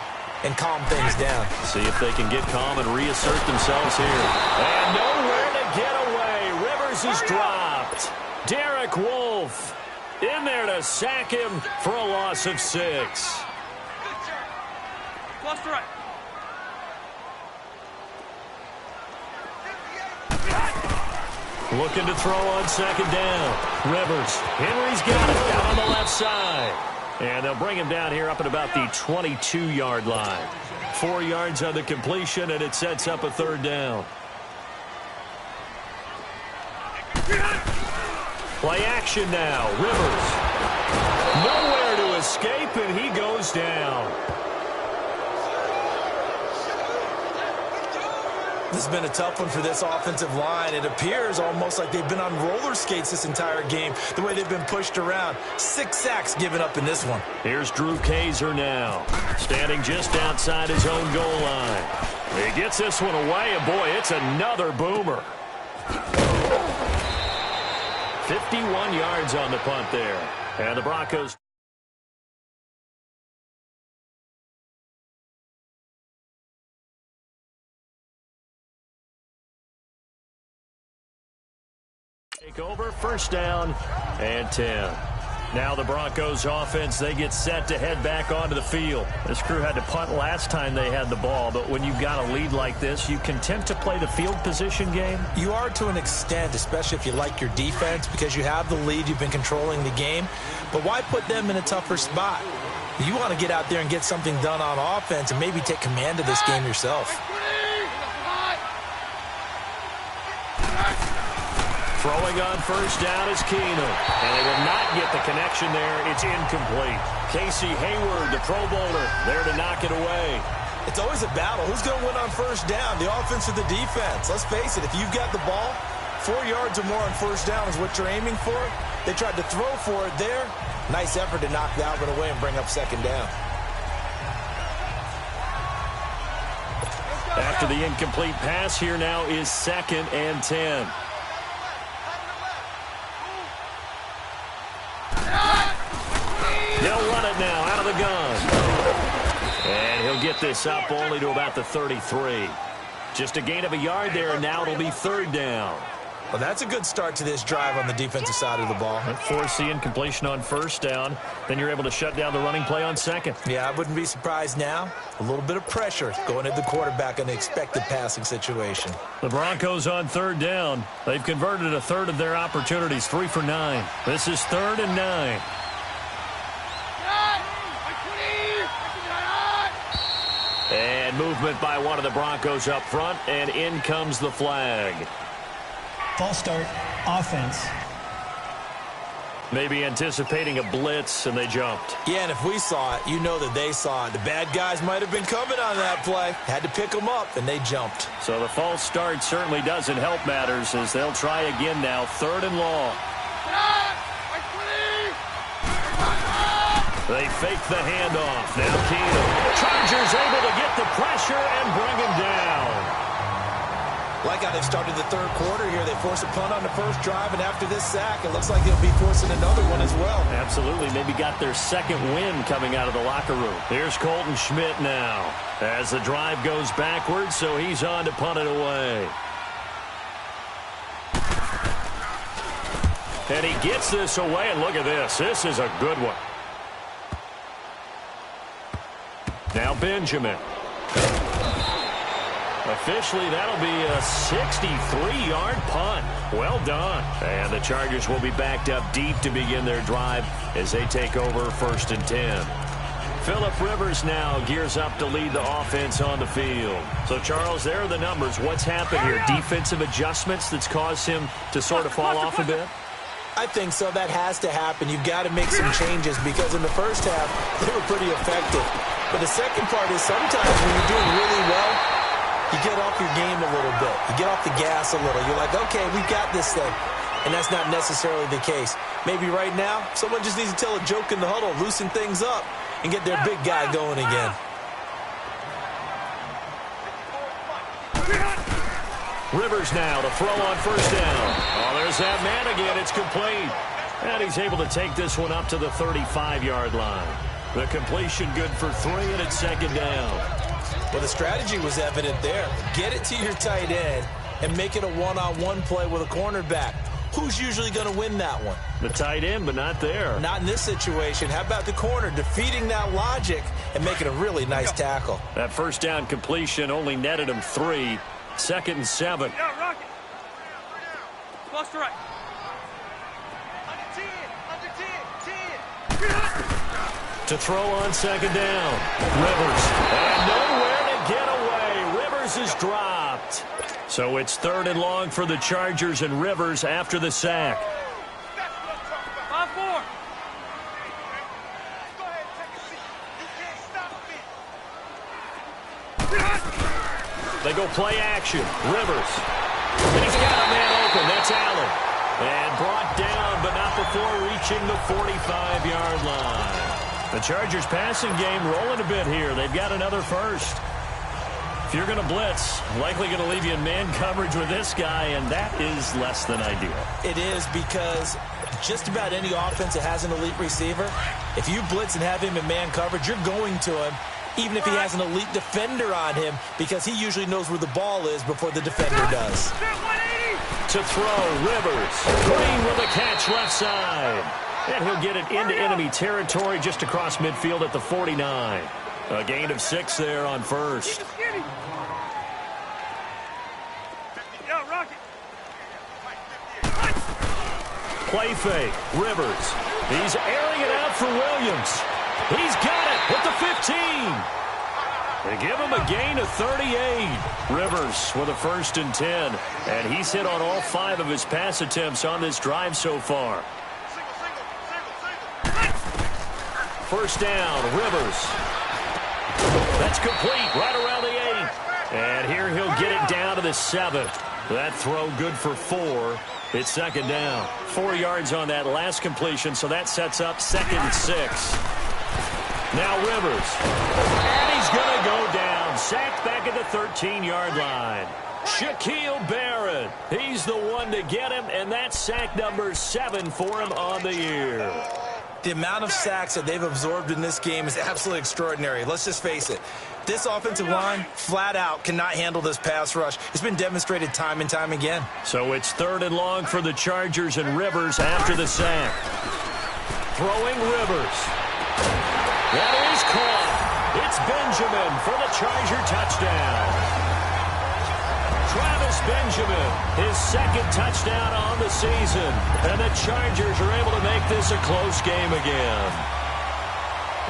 and calm things down. See if they can get calm and reassert themselves here. And nowhere to get away. Rivers is dropped. Derek Wolfe in there to sack him for a loss of 6. Cluster right. Looking to throw on 2nd down. Rivers. Henry's got it down on the left side. And they'll bring him down here up at about the 22-yard line. 4 yards on the completion, and it sets up a 3rd down. Play action now. Rivers. Nowhere to escape, and he goes down. This has been a tough one for this offensive line. It appears almost like they've been on roller skates this entire game, the way they've been pushed around. 6 sacks given up in this one. Here's Drew Kaiser now, standing just outside his own goal line. He gets this one away, and boy, it's another boomer. 51 yards on the punt there. And the Broncos take over, first down and 10. Now the Broncos offense, they get set to head back onto the field. This crew had to punt last time they had the ball, but when you've got a lead like this, you content to play the field position game? You are to an extent, especially if you like your defense, because you have the lead, you've been controlling the game. But why put them in a tougher spot? You want to get out there and get something done on offense and maybe take command of this game yourself. Throwing on first down is Keenum. And they will not get the connection there. It's incomplete. Casey Hayward, the Pro Bowler, there to knock it away. It's always a battle. Who's going to win on first down, the offense or the defense? Let's face it, if you've got the ball, 4 yards or more on first down is what you're aiming for. They tried to throw for it there. Nice effort to knock that one away and bring up second down. After the incomplete pass, here now is 2nd and 10. They'll run it now out of the gun. And he'll get this up only to about the 33. Just a gain of a yard there, and now it'll be 3rd down. Well, that's a good start to this drive on the defensive side of the ball. Force the incompletion on first down. Then you're able to shut down the running play on 2nd. Yeah, I wouldn't be surprised now. A little bit of pressure going at the quarterback in the expected passing situation. The Broncos on 3rd down. They've converted a third of their opportunities, 3 for 9. This is 3rd and 9. And movement by one of the Broncos up front, and in comes the flag. False start, offense. Maybe anticipating a blitz, and they jumped. Yeah, and if we saw it, you know that they saw it. The bad guys might have been coming on that play. Had to pick them up, and they jumped. So the false start certainly doesn't help matters as they'll try again now, 3rd and long. They fake the handoff. Now Keenum. Chargers able to get the pressure and bring him down. Like how they've started the 3rd quarter here. They force a punt on the first drive, and after this sack, it looks like they'll be forcing another one as well. Absolutely. Maybe got their 2nd win coming out of the locker room. Here's Colton Schmidt now as the drive goes backwards, so he's on to punt it away. And he gets this away, and look at this. This is a good one. Now Benjamin. Officially, that'll be a 63-yard punt. Well done. And the Chargers will be backed up deep to begin their drive as they take over 1st and 10. Phillip Rivers now gears up to lead the offense on the field. So, Charles, there are the numbers. What's happened here? Defensive adjustments that's caused him to sort of fall off a bit? I think so. That has to happen. You've got to make some changes because in the first half, they were pretty effective. But the second part is sometimes when you're doing really well, you get off your game a little bit. You get off the gas a little. You're like, okay, we've got this thing. And that's not necessarily the case. Maybe right now, someone just needs to tell a joke in the huddle, loosen things up, and get their big guy going again. Rivers now to throw on first down. Oh, there's that man again. It's complete. And he's able to take this one up to the 35-yard line. The completion good for 3, and it's 2nd down. Well, the strategy was evident there. Get it to your tight end and make it a one-on-one play with a cornerback. Who's usually going to win that one? The tight end, but not there. Not in this situation. How about the corner defeating that logic and making a really nice tackle? That first down completion only netted him 3. 2nd and 7. Yeah, Rocket. Close to right. To throw on 2nd down. Rivers. And nowhere to get away. Rivers is dropped. So it's 3rd and long for the Chargers, and Rivers after the sack. They go play action. Rivers. And he's got a man open. That's Allen. And brought down, but not before reaching the 45-yard line. The Chargers passing game rolling a bit here. They've got another first. If you're going to blitz, likely going to leave you in man coverage with this guy, and that is less than ideal. It is, because just about any offense that has an elite receiver, if you blitz and have him in man coverage, you're going to him, even if he has an elite defender on him, because he usually knows where the ball is before the defender does. To throw, Rivers. Green with a catch left side. And he'll get it into enemy territory just across midfield at the 49. A gain of 6 there on first. Play fake. Rivers. He's airing it out for Williams. He's got it at the 15. They give him a gain of 38. Rivers with a 1st and 10. And he's hit on all 5 of his pass attempts on this drive so far. First down, Rivers. That's complete right around the 8. And here he'll get it down to the 7. That throw good for 4. It's 2nd down. 4 yards on that last completion, so that sets up 2nd and 6. Now Rivers. And he's going to go down. Sacked back at the 13-yard line. Shaquille Barrett. He's the one to get him, and that's sack number 7 for him on the year. The amount of sacks that they've absorbed in this game is absolutely extraordinary. Let's just face it. This offensive line, flat out, cannot handle this pass rush. It's been demonstrated time and time again. So it's 3rd and long for the Chargers, and Rivers after the sack. Throwing Rivers. That is caught. It's Benjamin for the Charger touchdown. Travis Benjamin, his 2nd touchdown on the season. And the Chargers are able to make this a close game again.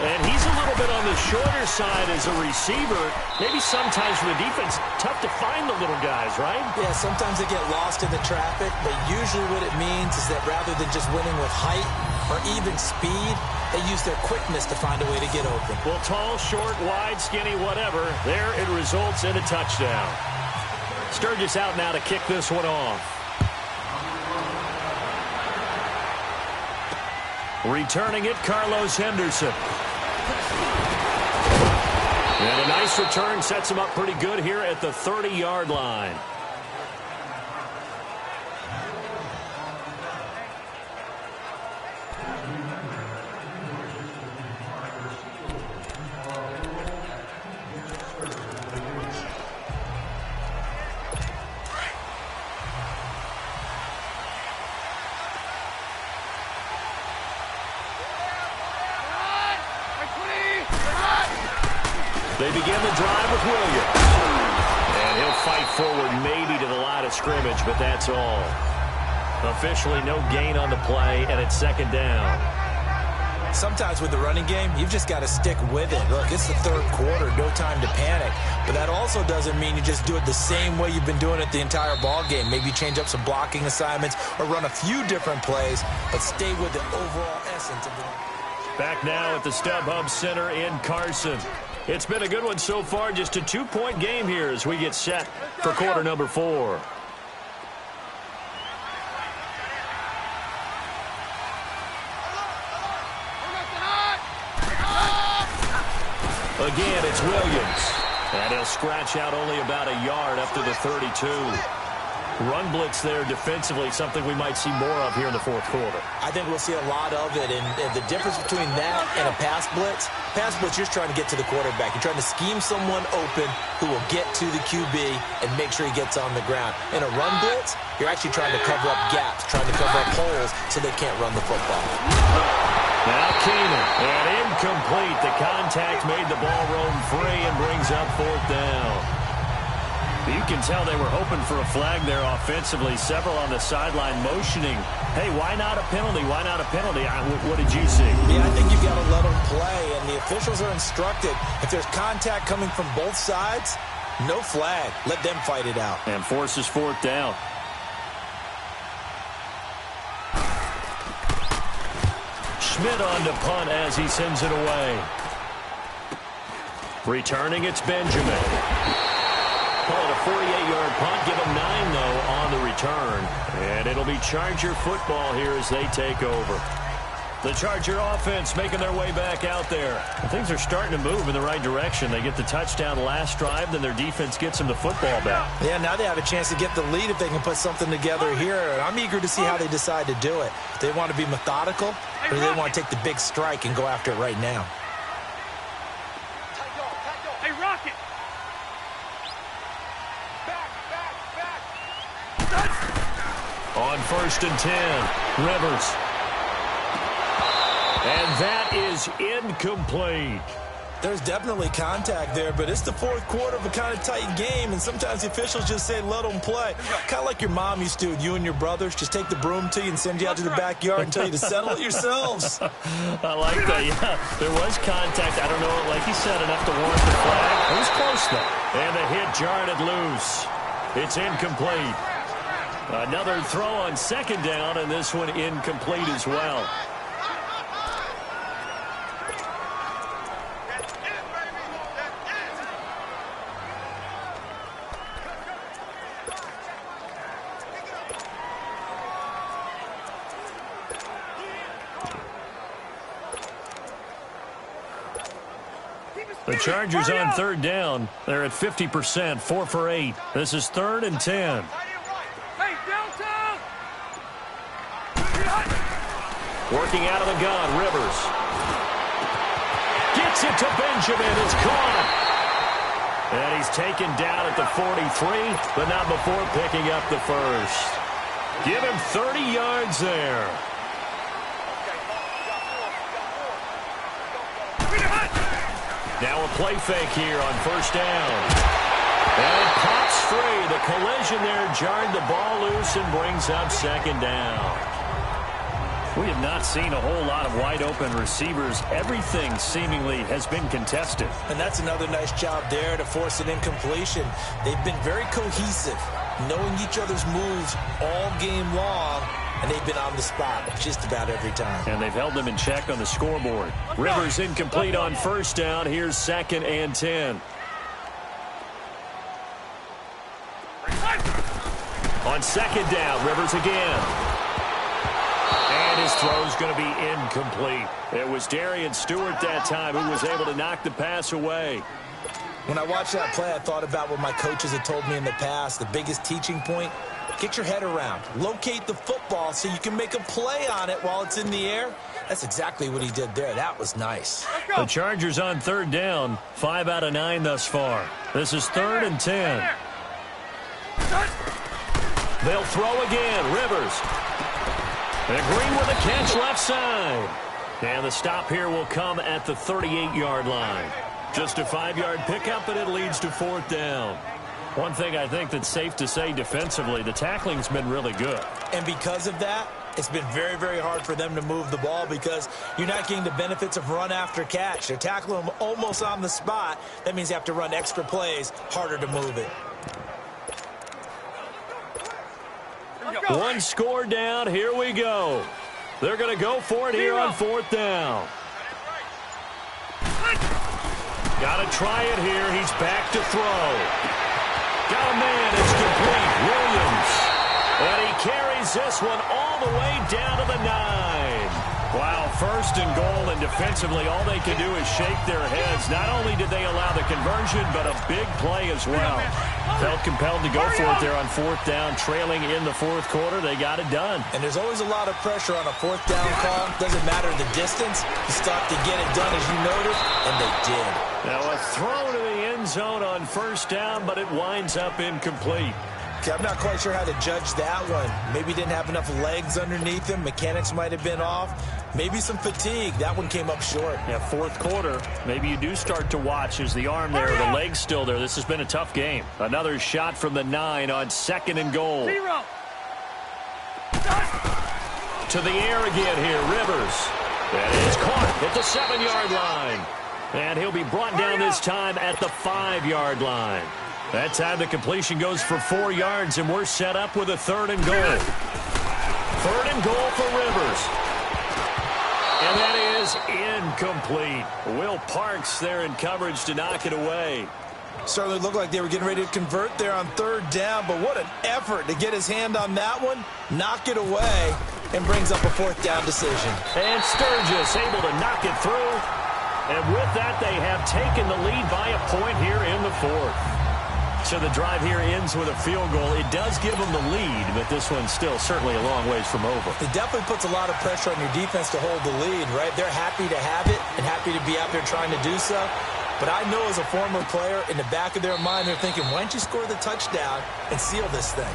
And he's a little bit on the shorter side as a receiver. Maybe sometimes for the defense, tough to find the little guys, right? Yeah, sometimes they get lost in the traffic, but usually what it means is that rather than just winning with height or even speed, they use their quickness to find a way to get open. Well, tall, short, wide, skinny, whatever, there it results in a touchdown. Sturgis out now to kick this one off. Returning it, Carlos Henderson. And a nice return sets him up pretty good here at the 30-yard line. They begin the drive with Williams. And he'll fight forward maybe to the line of scrimmage, but that's all. Officially no gain on the play, and it's 2nd down. Sometimes with the running game, you've just got to stick with it. Look, it's the 3rd quarter, no time to panic. But that also doesn't mean you just do it the same way you've been doing it the entire ball game. Maybe change up some blocking assignments or run a few different plays, but stay with the overall essence of the game. Back now at the StubHub Center in Carson. It's been a good one so far, just a 2-point game here as we get set for quarter number 4. Again, it's Williams. And he'll scratch out only about a yard up to the 32. Run blitz there defensively, something we might see more of here in the 4th quarter. I think we'll see a lot of it, and the difference between that and a pass blitz, you're just trying to get to the quarterback. You're trying to scheme someone open who will get to the QB and make sure he gets on the ground. In a run blitz, you're actually trying to cover up gaps, trying to cover up holes so they can't run the football. Now Keenan, and incomplete. The contact made the ball roam free and brings up 4th down. You can tell they were hoping for a flag there offensively. Several on the sideline motioning, hey, why not a penalty? Why not a penalty? What did you see? Yeah, I think you've got to let them play, and the officials are instructed. If there's contact coming from both sides, no flag. Let them fight it out. And forces 4th down. Schmidt on to punt as he sends it away. Returning, it's Benjamin. Call it a 48-yard punt. Give them 9, though, on the return. And it'll be Charger football here as they take over. The Charger offense making their way back out there. Things are starting to move in the right direction. They get the touchdown last drive, then their defense gets them the football back. Yeah, now they have a chance to get the lead if they can put something together here. And I'm eager to see how they decide to do it. Do they want to be methodical, or do they want to take the big strike and go after it right now? Hey, Rocket! On 1st and 10, Rivers. And that is incomplete. There's definitely contact there, but it's the fourth quarter of a kind of tight game, and sometimes the officials just say, let them play. Kind of like your mom used to with you and your brothers. Just take the broom to you and send you out to the backyard and tell you to settle it yourselves. I like that, yeah. There was contact. I don't know, like he said, enough to warrant the flag. It was close, though. And the hit jarred it loose. It's incomplete. Another throw on 2nd down, and this one incomplete as well. The Chargers on 3rd down. They're at 50%, 4 for 8. This is 3rd and 10. Hey, downtown! Working out of the gun, Rivers. Gets it to Benjamin. It's caught. And he's taken down at the 43, but not before picking up the first. Give him 30 yards there. Now a play fake here on 1st down. And it pops free. The collision there jarred the ball loose and brings up 2nd down. We have not seen a whole lot of wide-open receivers. Everything seemingly has been contested. And that's another nice job there to force an incompletion. They've been very cohesive, knowing each other's moves all game long, and they've been on the spot just about every time. And they've held them in check on the scoreboard. Rivers incomplete on 1st down. Here's 2nd and 10. On 2nd down, Rivers again. And his throw's going to be incomplete. It was Darian Stewart that time who was able to knock the pass away. When I watched that play, I thought about what my coaches had told me in the past. The biggest teaching point, get your head around. Locate the football so you can make a play on it while it's in the air. That's exactly what he did there. That was nice. The Chargers on 3rd down. 5 out of 9 thus far. This is 3rd and 10. They'll throw again. Rivers. And Green with a catch left side. And the stop here will come at the 38-yard line. Just a 5-yard pickup, and it leads to 4th down. One thing I think that's safe to say defensively, the tackling's been really good. And because of that, it's been very, very hard for them to move the ball because you're not getting the benefits of run after catch. They're tackling them almost on the spot. That means you have to run extra plays, harder to move it. One score down. Here we go. They're going to go for it here on 4th down. Got to try it here. He's back to throw. Got a man. It's complete. Williams. And he carries this one all the way down to the 9. Wow, 1st and goal, and defensively all they can do is shake their heads. Not only did they allow the conversion, but a big play as well. Felt compelled to go for it there on 4th down, trailing in the 4th quarter. They got it done. And there's always a lot of pressure on a 4th down call. Doesn't matter the distance. You stop to get it done, as you noted, and they did. Now a throw to the end zone on 1st down, but it winds up incomplete. Okay, I'm not quite sure how to judge that one. Maybe he didn't have enough legs underneath him. Mechanics might have been off. Maybe some fatigue. That one came up short. Yeah, 4th quarter. Maybe you do start to watch as the arm there, the leg's still there. This has been a tough game. Another shot from the 9 on 2nd and goal. To the air again here, Rivers. And it's caught at the 7-yard line. And he'll be brought down this time at the 5-yard line. That time the completion goes for 4 yards, and we're set up with a 3rd and goal. 3rd and goal for Rivers. And that is incomplete. Will Parks there in coverage to knock it away. Certainly looked like they were getting ready to convert there on third down, but what an effort to get his hand on that one, knock it away, and brings up a fourth down decision. And Sturgis able to knock it through. And with that, they have taken the lead by a point here in the fourth. So the drive here ends with a field goal. It does give them the lead, but this one's still certainly a long ways from over. It definitely puts a lot of pressure on your defense to hold the lead, right? They're happy to have it and happy to be out there trying to do so. But I know as a former player, in the back of their mind, they're thinking, why don't you score the touchdown and seal this thing?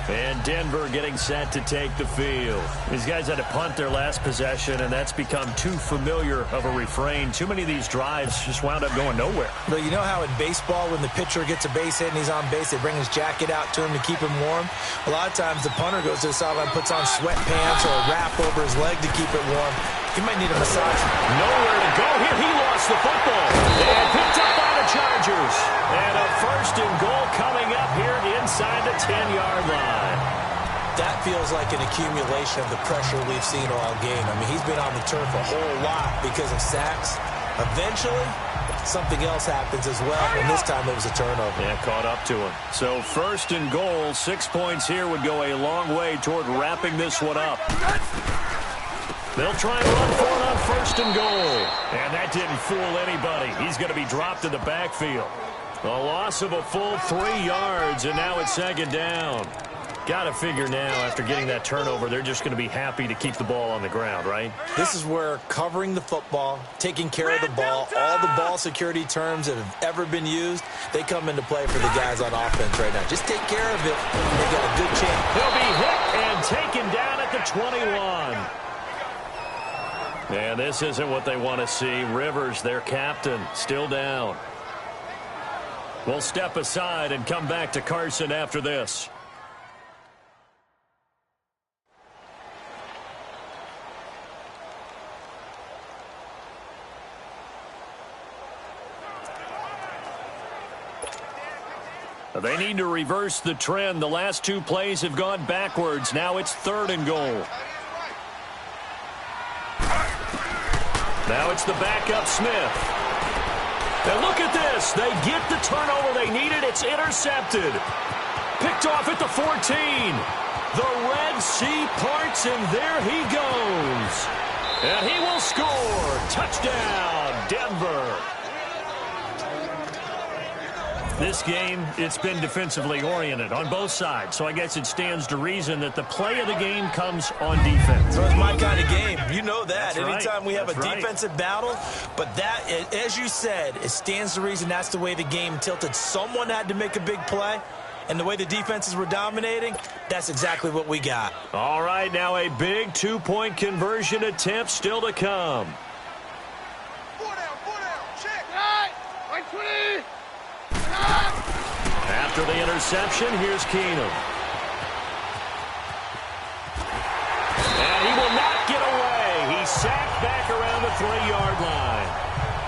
And Denver getting set to take the field. These guys had to punt their last possession, and that's become too familiar of a refrain. Too many of these drives just wound up going nowhere. But you know how in baseball, when the pitcher gets a base hit and he's on base, they bring his jacket out to him to keep him warm? A lot of times the punter goes to the sideline, puts on sweatpants or a wrap over his leg to keep it warm. He might need a massage. Nowhere to go here. He lost the football. And picked up by the Chargers. And a first and goal coming up here inside the 10-yard line. That feels like an accumulation of the pressure we've seen all game. I mean, he's been on the turf a whole lot because of sacks. Eventually, something else happens as well, and this time it was a turnover. Yeah, caught up to him. So first and goal, 6 points here would go a long way toward wrapping this one up. They'll try and run for it on first and goal. And that didn't fool anybody. He's going to be dropped in the backfield. A loss of a full 3 yards, and now it's second down. Got to figure now, after getting that turnover, they're just going to be happy to keep the ball on the ground, right? This is where covering the football, taking care of the ball, all the ball security terms that have ever been used, they come into play for the guys on offense right now. Just take care of it, and they got a good chance. He'll be hit and taken down at the 21. And this isn't what they want to see. Rivers, their captain, still down. We'll step aside and come back to Carson after this. They need to reverse the trend. The last 2 plays have gone backwards. Now it's third and goal. Now it's the backup Smith. And look at this. They get the turnover they needed. It's intercepted. Picked off at the 14. The Red Sea parts, and there he goes. And he will score. Touchdown, Denver. This game, it's been defensively oriented on both sides, so I guess it stands to reason that the play of the game comes on defense. So it's my kind of game. You know that. That's Anytime right. we have That's a right. defensive battle, but that, as you said, it stands to reason that's the way the game tilted. Someone had to make a big play, and the way the defenses were dominating, that's exactly what we got. All right, now a big 2-point conversion attempt still to come. 4 down, check. Right, 120. After the interception, here's Keenum. And he will not get away. He's sacked back around the 3-yard line.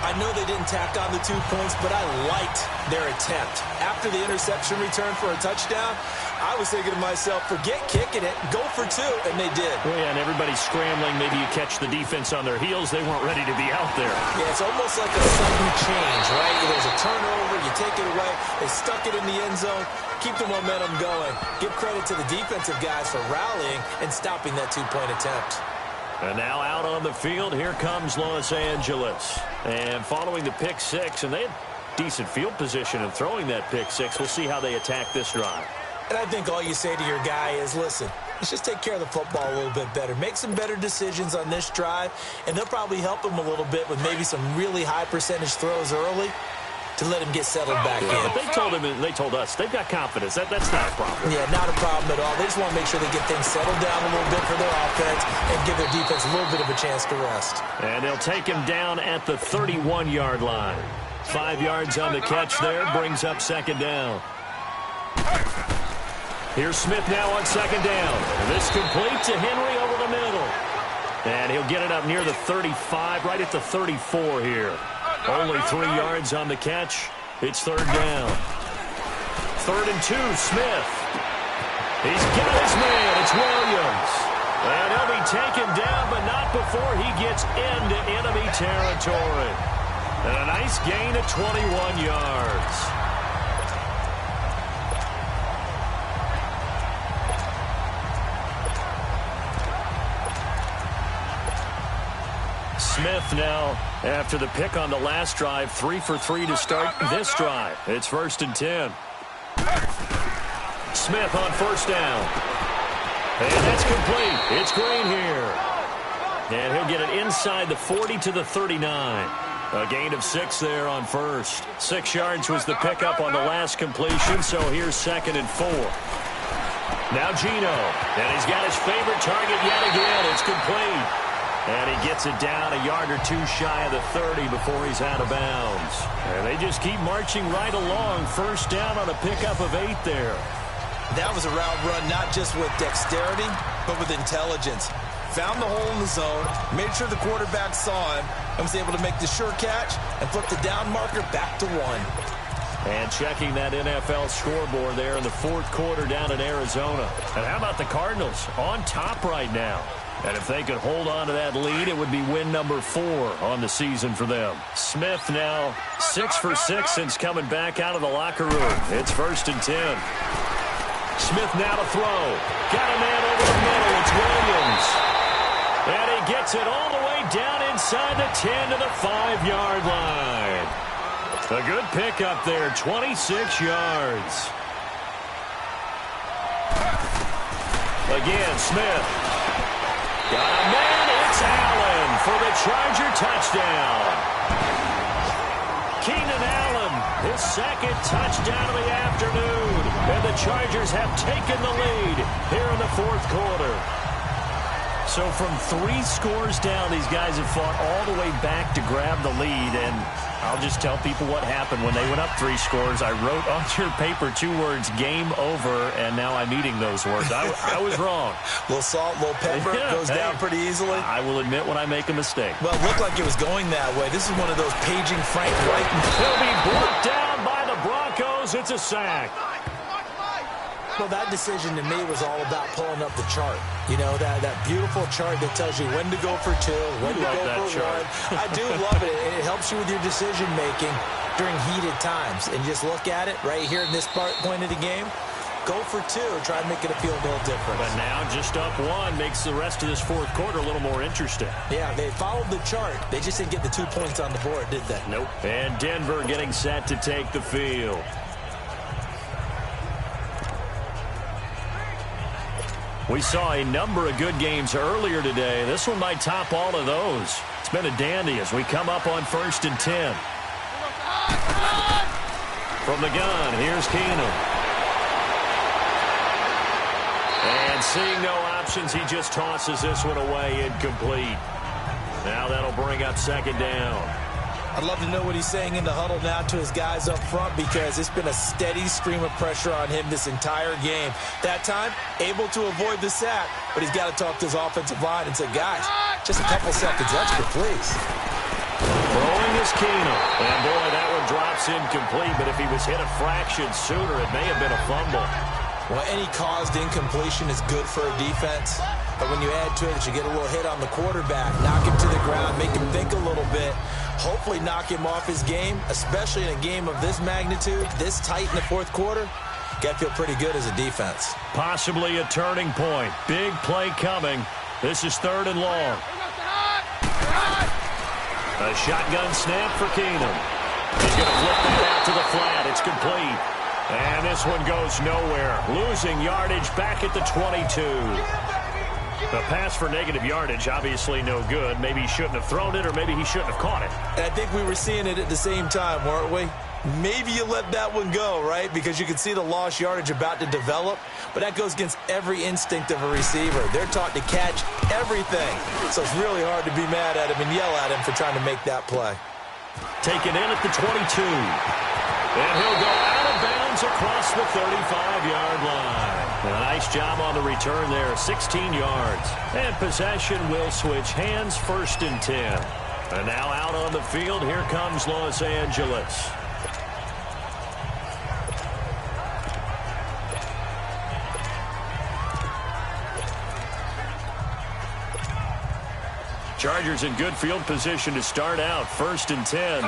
I know they didn't tack on the 2 points, but I liked their attempt. After the interception return for a touchdown, I was thinking to myself, forget kicking it, go for 2, and they did. Well, yeah, and everybody's scrambling. Maybe you catch the defense on their heels. They weren't ready to be out there. Yeah, it's almost like a sudden change, right? There's a turnover, you take it away, they stuck it in the end zone, keep the momentum going. Give credit to the defensive guys for rallying and stopping that 2-point attempt. And now out on the field, here comes Los Angeles. And following the pick 6, and they had decent field position in throwing that pick 6. We'll see how they attack this drive. And I think all you say to your guy is, listen, let's just take care of the football a little bit better. Make some better decisions on this drive, and they'll probably help him a little bit with maybe some really high percentage throws early to let him get settled back in. But they told him, and they told us, they've got confidence. That's not a problem. Yeah, not a problem at all. They just want to make sure they get things settled down a little bit for their offense and give their defense a little bit of a chance to rest. And they'll take him down at the 31-yard line. 5 yards on the catch there, brings up second down. Here's Smith now on second down. This complete to Henry over the middle. And he'll get it up near the 35, right at the 34 here. Only 3 yards on the catch. It's third down. 3rd and 2, Smith. He's got his man. It's Williams. And he'll be taken down, but not before he gets into enemy territory. And a nice gain of 21 yards. Smith now, after the pick on the last drive, 3 for 3 to start this drive. It's 1st and 10. Smith on 1st down. And that's complete. It's Green here. And he'll get it inside the 40 to the 39. A gain of 6 there on 1st. 6 yards was the pickup on the last completion, so here's 2nd and 4. Now Geno, and he's got his favorite target yet again. It's complete. And he gets it down a yard or 2 shy of the 30 before he's out of bounds. And they just keep marching right along. 1st down on a pickup of 8 there. That was a route run not just with dexterity, but with intelligence. Found the hole in the zone, made sure the quarterback saw him, and was able to make the sure catch and flip the down marker back to 1. And checking that NFL scoreboard there in the 4th quarter down in Arizona. And how about the Cardinals on top right now? And if they could hold on to that lead, it would be win number 4 on the season for them. Smith now 6 for 6 since coming back out of the locker room. It's 1st and 10. Smith now to throw. Got a man over the middle. It's Williams. And he gets it all the way down inside the 10 to the 5-yard line. A good pickup there, 26 yards. Again, Smith. Got a man, it's Allen for the Charger touchdown. Keenan Allen, his 2nd touchdown of the afternoon. And the Chargers have taken the lead here in the 4th quarter. So from 3 scores down, these guys have fought all the way back to grab the lead. And I'll just tell people what happened when they went up 3 scores. I wrote on your paper 2 words, game over, and now I'm eating those words. I was wrong. A little salt, a little pepper, goes down pretty easily. I will admit when I make a mistake. Well, it looked like it was going that way. This is one of those paging Frank Wright. He'll be brought down by the Broncos. It's a sack. Well, that decision to me was all about pulling up the chart. You know, that beautiful chart that tells you when to go for 2, when to go for 1. I do love it. It helps you with your decision-making during heated times. And just look at it right here in this point of the game. Go for 2. Try and make it feel a little different. But now just up 1 makes the rest of this 4th quarter a little more interesting. Yeah, they followed the chart. They just didn't get the 2 points on the board, did they? Nope. And Denver getting set to take the field. We saw a number of good games earlier today. This one might top all of those. It's been a dandy as we come up on 1st and 10. From the gun, here's Keenum. And seeing no options, he just tosses this one away incomplete. Now that'll bring up 2nd down. I'd love to know what he's saying in the huddle now to his guys up front, because it's been a steady stream of pressure on him this entire game. That time, able to avoid the sack, but he's got to talk to his offensive line and say, guys, just a couple seconds extra, please. Throwing is Keenum. And boy, that one drops incomplete, but if he was hit a fraction sooner, it may have been a fumble. Well, any caused incompletion is good for a defense. But when you add to it that you get a little hit on the quarterback, knock him to the ground, make him think a little bit, hopefully knock him off his game, especially in a game of this magnitude, this tight in the 4th quarter, got to feel pretty good as a defense. Possibly a turning point. Big play coming. This is 3rd and long. A shotgun snap for Keenum. He's going to flip that out to the flat. It's complete. And this one goes nowhere. Losing yardage back at the 22. The pass for negative yardage, obviously no good. Maybe he shouldn't have thrown it, or maybe he shouldn't have caught it. And I think we were seeing it at the same time, weren't we? Maybe you let that one go, right? Because you can see the lost yardage about to develop. But that goes against every instinct of a receiver. They're taught to catch everything. So it's really hard to be mad at him and yell at him for trying to make that play. Taken in at the 22. And he'll go out of bounds across the 35-yard line. A nice job on the return there, 16 yards. And possession will switch hands, 1st and 10. And now out on the field, here comes Los Angeles. Chargers in good field position to start out. 1st and 10.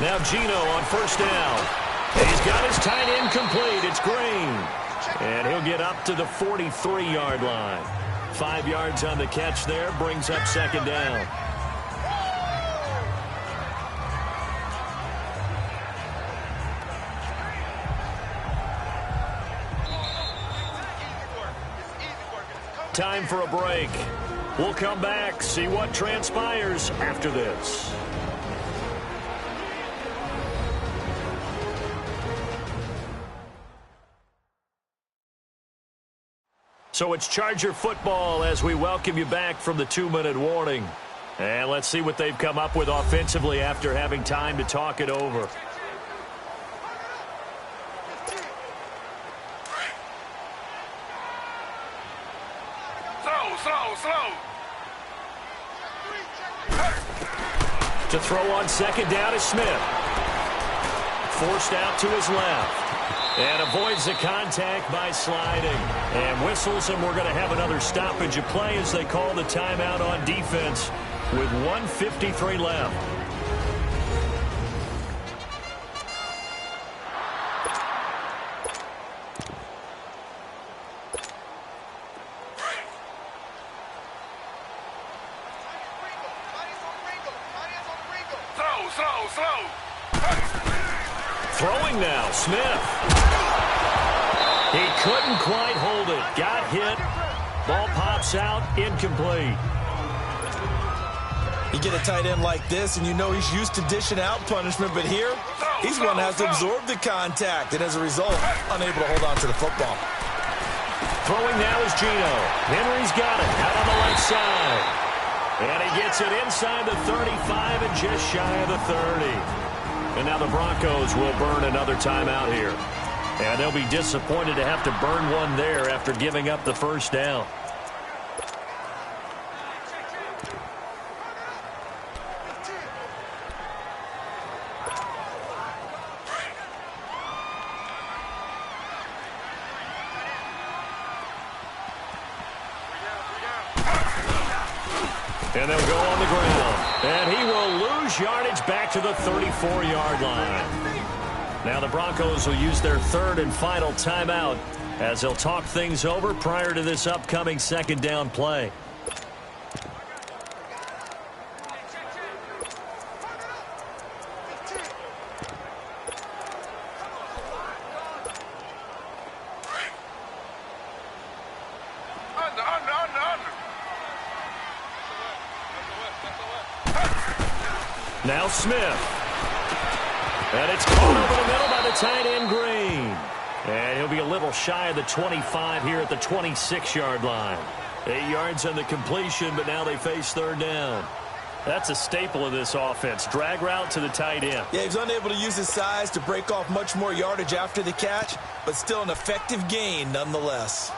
Now Gino on 1st down. He's got his tight end complete. It's Green. And he'll get up to the 43-yard line. 5 yards on the catch there. Brings up 2nd down. Time for a break. We'll come back, see what transpires after this. So it's Charger football as we welcome you back from the 2-minute warning. And let's see what they've come up with offensively after having time to talk it over. Slow. To throw on 2nd down is Smith. Forced out to his left. And avoids the contact by sliding. And whistles, and we're going to have another stoppage of play as they call the timeout on defense with 1:53 left. Slow. Throwing now, Smith. He couldn't quite hold it. Got hit. Ball pops out, incomplete. You get a tight end like this, and you know he's used to dishing out punishment, but here, he's one that has to absorb the contact, and as a result, unable to hold on to the football. Throwing now is Gino. Henry's got it out on the left side. And he gets it inside the 35 and just shy of the 30. And now the Broncos will burn another timeout here. And they'll be disappointed to have to burn one there after giving up the 1st down. And they'll go on the ground. And he will lose yardage back to the 34-yard line. Now the Broncos will use their 3rd and final timeout as they'll talk things over prior to this upcoming 2nd down play. Now Smith. And it's caught over the middle by the tight end Green. And he'll be a little shy of the 25 here at the 26-yard line. 8 yards on the completion, but now they face 3rd down. That's a staple of this offense. Drag route to the tight end. Yeah, he's unable to use his size to break off much more yardage after the catch, but still an effective gain nonetheless.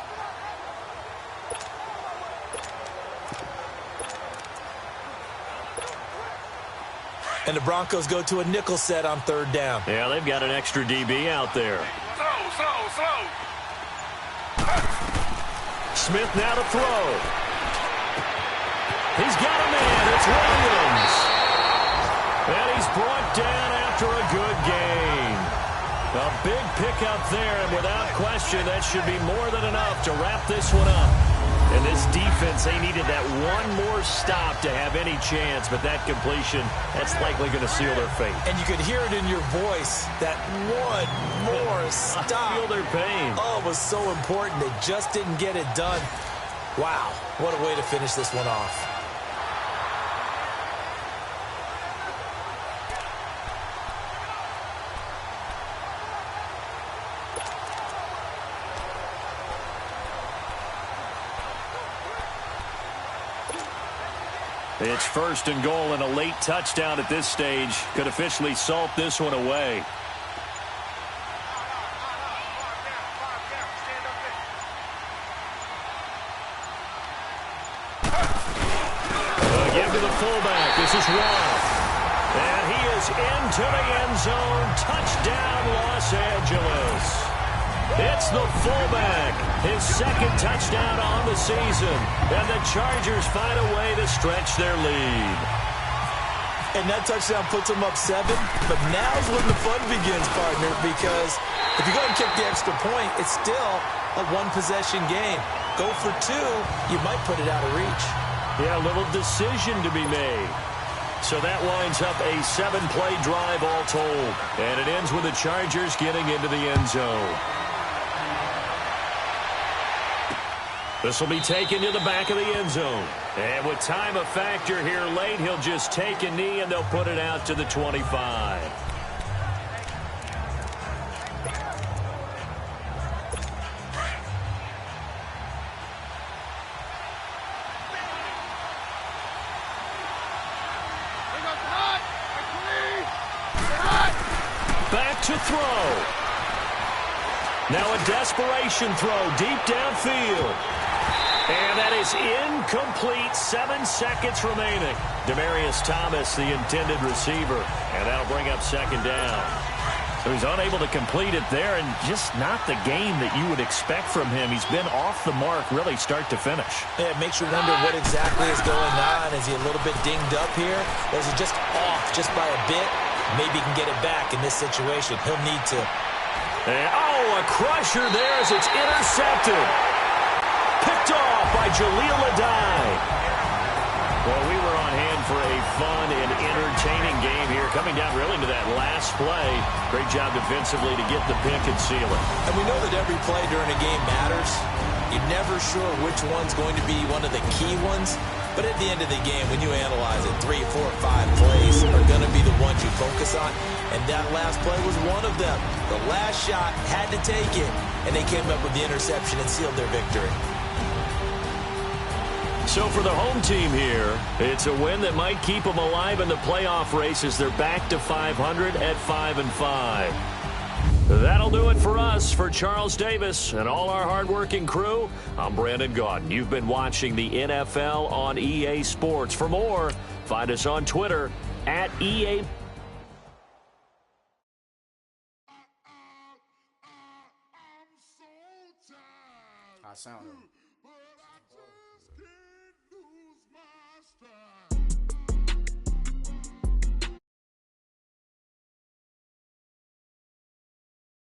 And the Broncos go to a nickel set on 3rd down. Yeah, they've got an extra DB out there. Slow. Smith now to throw. He's got a man. It's Williams. And he's brought down after a good gain. A big pickup there, and without question, that should be more than enough to wrap this one up. And this defense, they needed that one more stop to have any chance, but that completion, that's likely going to seal their fate. And you could hear it in your voice, that one more stop. I feel their pain. Oh, it was so important. They just didn't get it done. Wow, what a way to finish this one off. It's 1st and goal, and a late touchdown at this stage could officially salt this one away. Again to the fullback. This is Roth. And he is into the end zone. Touchdown, Los Angeles. It's the fullback. His second touchdown on the season. And the Chargers find a way to stretch their lead. And that touchdown puts them up 7. But now's when the fun begins, partner, because if you go and kick the extra point, it's still a one-possession game. Go for 2, you might put it out of reach. Yeah, a little decision to be made. So that winds up a 7-play drive all told. And it ends with the Chargers getting into the end zone. This will be taken to the back of the end zone. And with time a factor here late, he'll just take a knee and they'll put it out to the 25. Back to throw. Now a desperation throw deep downfield. And that is incomplete. 7 seconds remaining. Demaryius Thomas, the intended receiver. And that'll bring up second down. So he's unable to complete it there, and just not the game that you would expect from him. He's been off the mark really start to finish. Yeah, it makes you wonder what exactly is going on. Is he a little bit dinged up here? Or is he just off just by a bit? Maybe he can get it back in this situation. He'll need to. And, a crusher there as it's intercepted. Picked off by Jaleel Adai. Well, we were on hand for a fun and entertaining game here. Coming down really to that last play. Great job defensively to get the pick and seal it. And we know that every play during a game matters. You're never sure which one's going to be one of the key ones. But at the end of the game, when you analyze it, 3, 4, 5 plays are going to be the ones you focus on. And that last play was one of them. The last shot had to take it. And they came up with the interception and sealed their victory. So for the home team here, it's a win that might keep them alive in the playoff race as they're back to 500 at 5-5. That'll do it for us. For Charles Davis and all our hardworking crew, I'm Brandon Gaudin. You've been watching the NFL on EA Sports. For more, find us on Twitter at EA. I sound